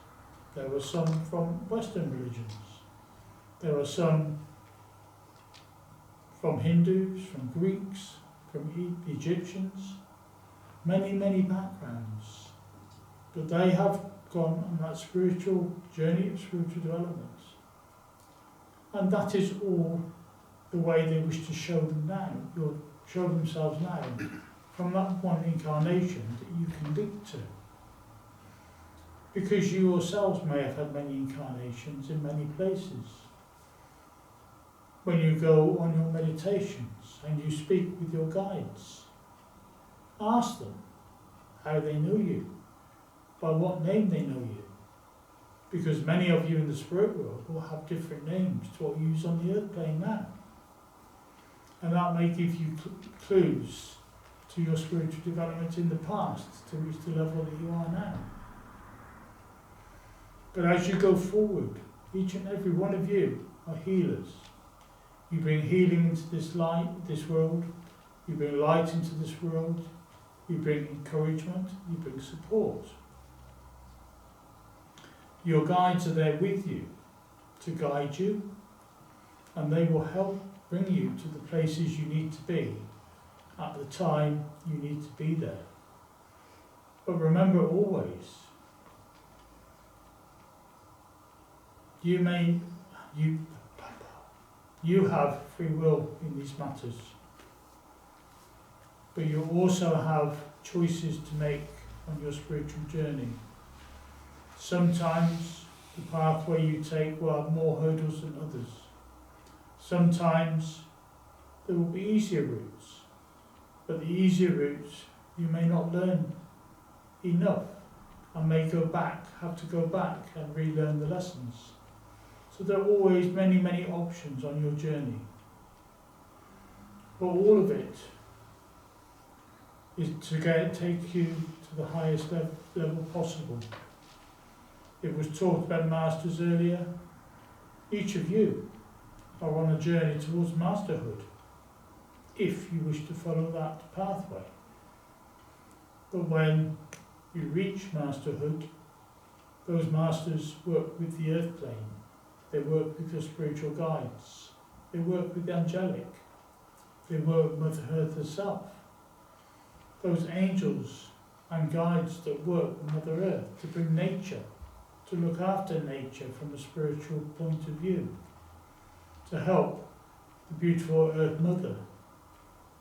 there are some from Western religions, there are some from Hindus, from Greeks, from Egyptians, many, many backgrounds. But they have gone on that spiritual journey of spiritual development. And that is all the way they wish to show them now, or show themselves now, from that one incarnation that you can link to. Because you yourselves may have had many incarnations in many places. When you go on your meditations and you speak with your guides, ask them how they know you, by what name they know you. Because many of you in the spirit world will have different names to what you use on the earth plane now. And that may give you clues to your spiritual development in the past to reach the level that you are now. But as you go forward, each and every one of you are healers. You bring healing into this light, this world. You bring light into this world. You bring encouragement. You bring support. Your guides are there with you to guide you, and they will help bring you to the places you need to be at the time you need to be there. But remember always, you have free will in these matters, but you also have choices to make on your spiritual journey. Sometimes the pathway you take will have more hurdles than others. Sometimes there will be easier routes, but the easier routes you may not learn enough and may have to go back and relearn the lessons. So there are always many, many options on your journey. But all of it is to take you to the highest level possible. It was talked about masters earlier. Each of you are on a journey towards masterhood, if you wish to follow that pathway. But when you reach masterhood, those masters work with the earth plane, they work with your spiritual guides, they work with the angelic, they work with Mother Earth herself. Those angels and guides that work with Mother Earth to bring nature, to look after nature from a spiritual point of view, to help the beautiful Earth Mother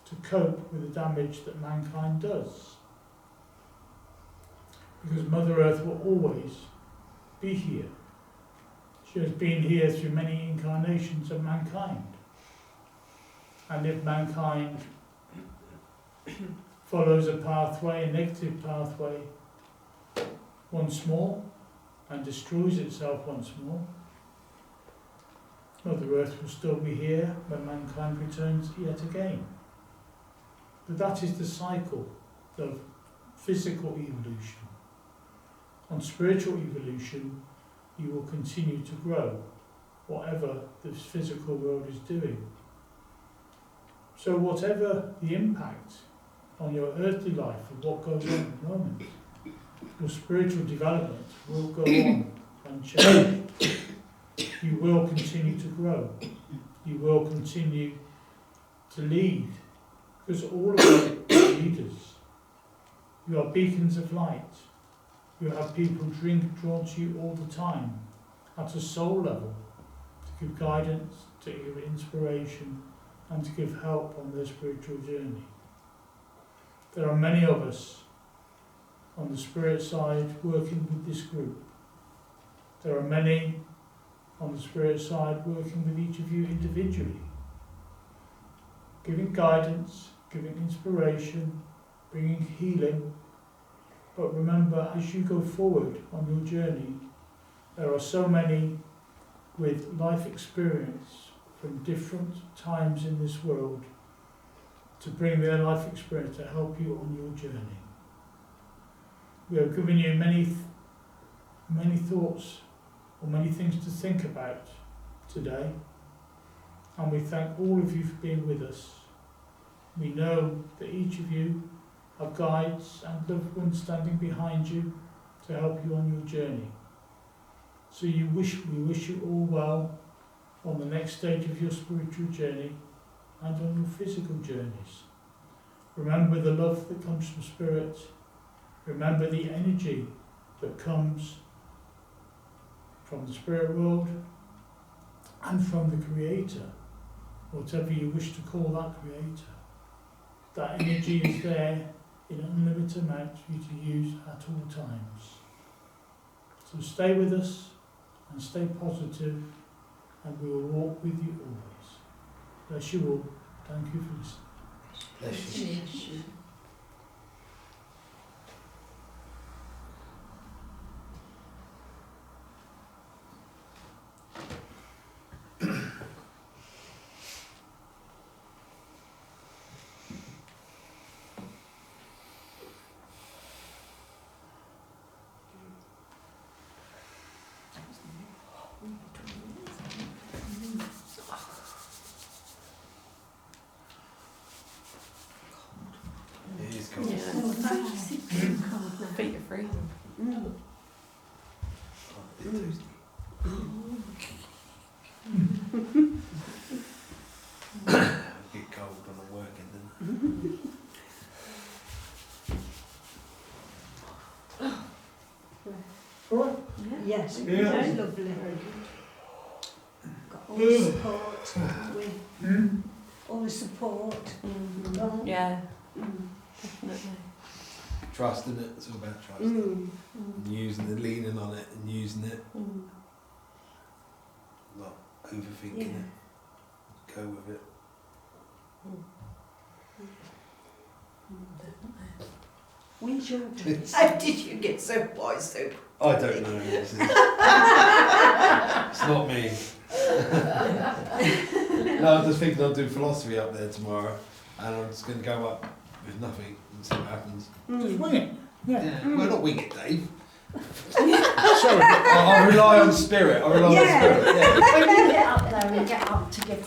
to cope with the damage that mankind does. Because Mother Earth will always be here. She has been here through many incarnations of mankind. And if mankind follows a pathway, a negative pathway, once more, and destroys itself once more, Mother Earth will still be here when mankind returns yet again. But that is the cycle of physical evolution. On spiritual evolution, you will continue to grow, whatever this physical world is doing. So whatever the impact on your earthly life of what goes on at the moment, your spiritual development will go on unchanged. You will continue to grow. You will continue to lead. Because all of you are leaders. You are beacons of light. You have people drawn to you all the time, at a soul level, to give guidance, to give inspiration, and to give help on their spiritual journey. There are many of us on the spirit side working with this group. There are many on the spirit side working with each of you individually, giving guidance, giving inspiration, bringing healing. But remember, as you go forward on your journey, there are so many with life experience from different times in this world to bring their life experience to help you on your journey. We have given you many thoughts or many things to think about today, and we thank all of you for being with us. We know that each of you have guides and loved ones standing behind you to help you on your journey. So we wish you all well on the next stage of your spiritual journey and on your physical journeys. Remember the love that comes from Spirit. Remember the energy that comes from the spirit world and from the Creator, whatever you wish to call that Creator. That energy is there in unlimited amounts for you to use at all times. So stay with us and stay positive, and we will walk with you always. Bless you all. Thank you for listening. Bless you. Bless you. It is cold. Yeah. Feet are freezing. Oh, a bit toasty. I get cold when I'm working, then. All right. Yes, Yeah. it was lovely. Got all the support, all the support. Yeah, definitely. Trust, isn't it? It's all about trust. And using it, leaning on it, and using it, not overthinking it. Go with it. When's your day? How did you get so wise so I don't know. This is, it's not me. No, I'm just thinking I'll do philosophy up there tomorrow, and I'm just going to go up with nothing and see what happens. Just wing it. Yeah. Well, not wing it, Dave. Sorry. I rely on spirit. I rely on spirit. Yeah. When you get up there and get up to give the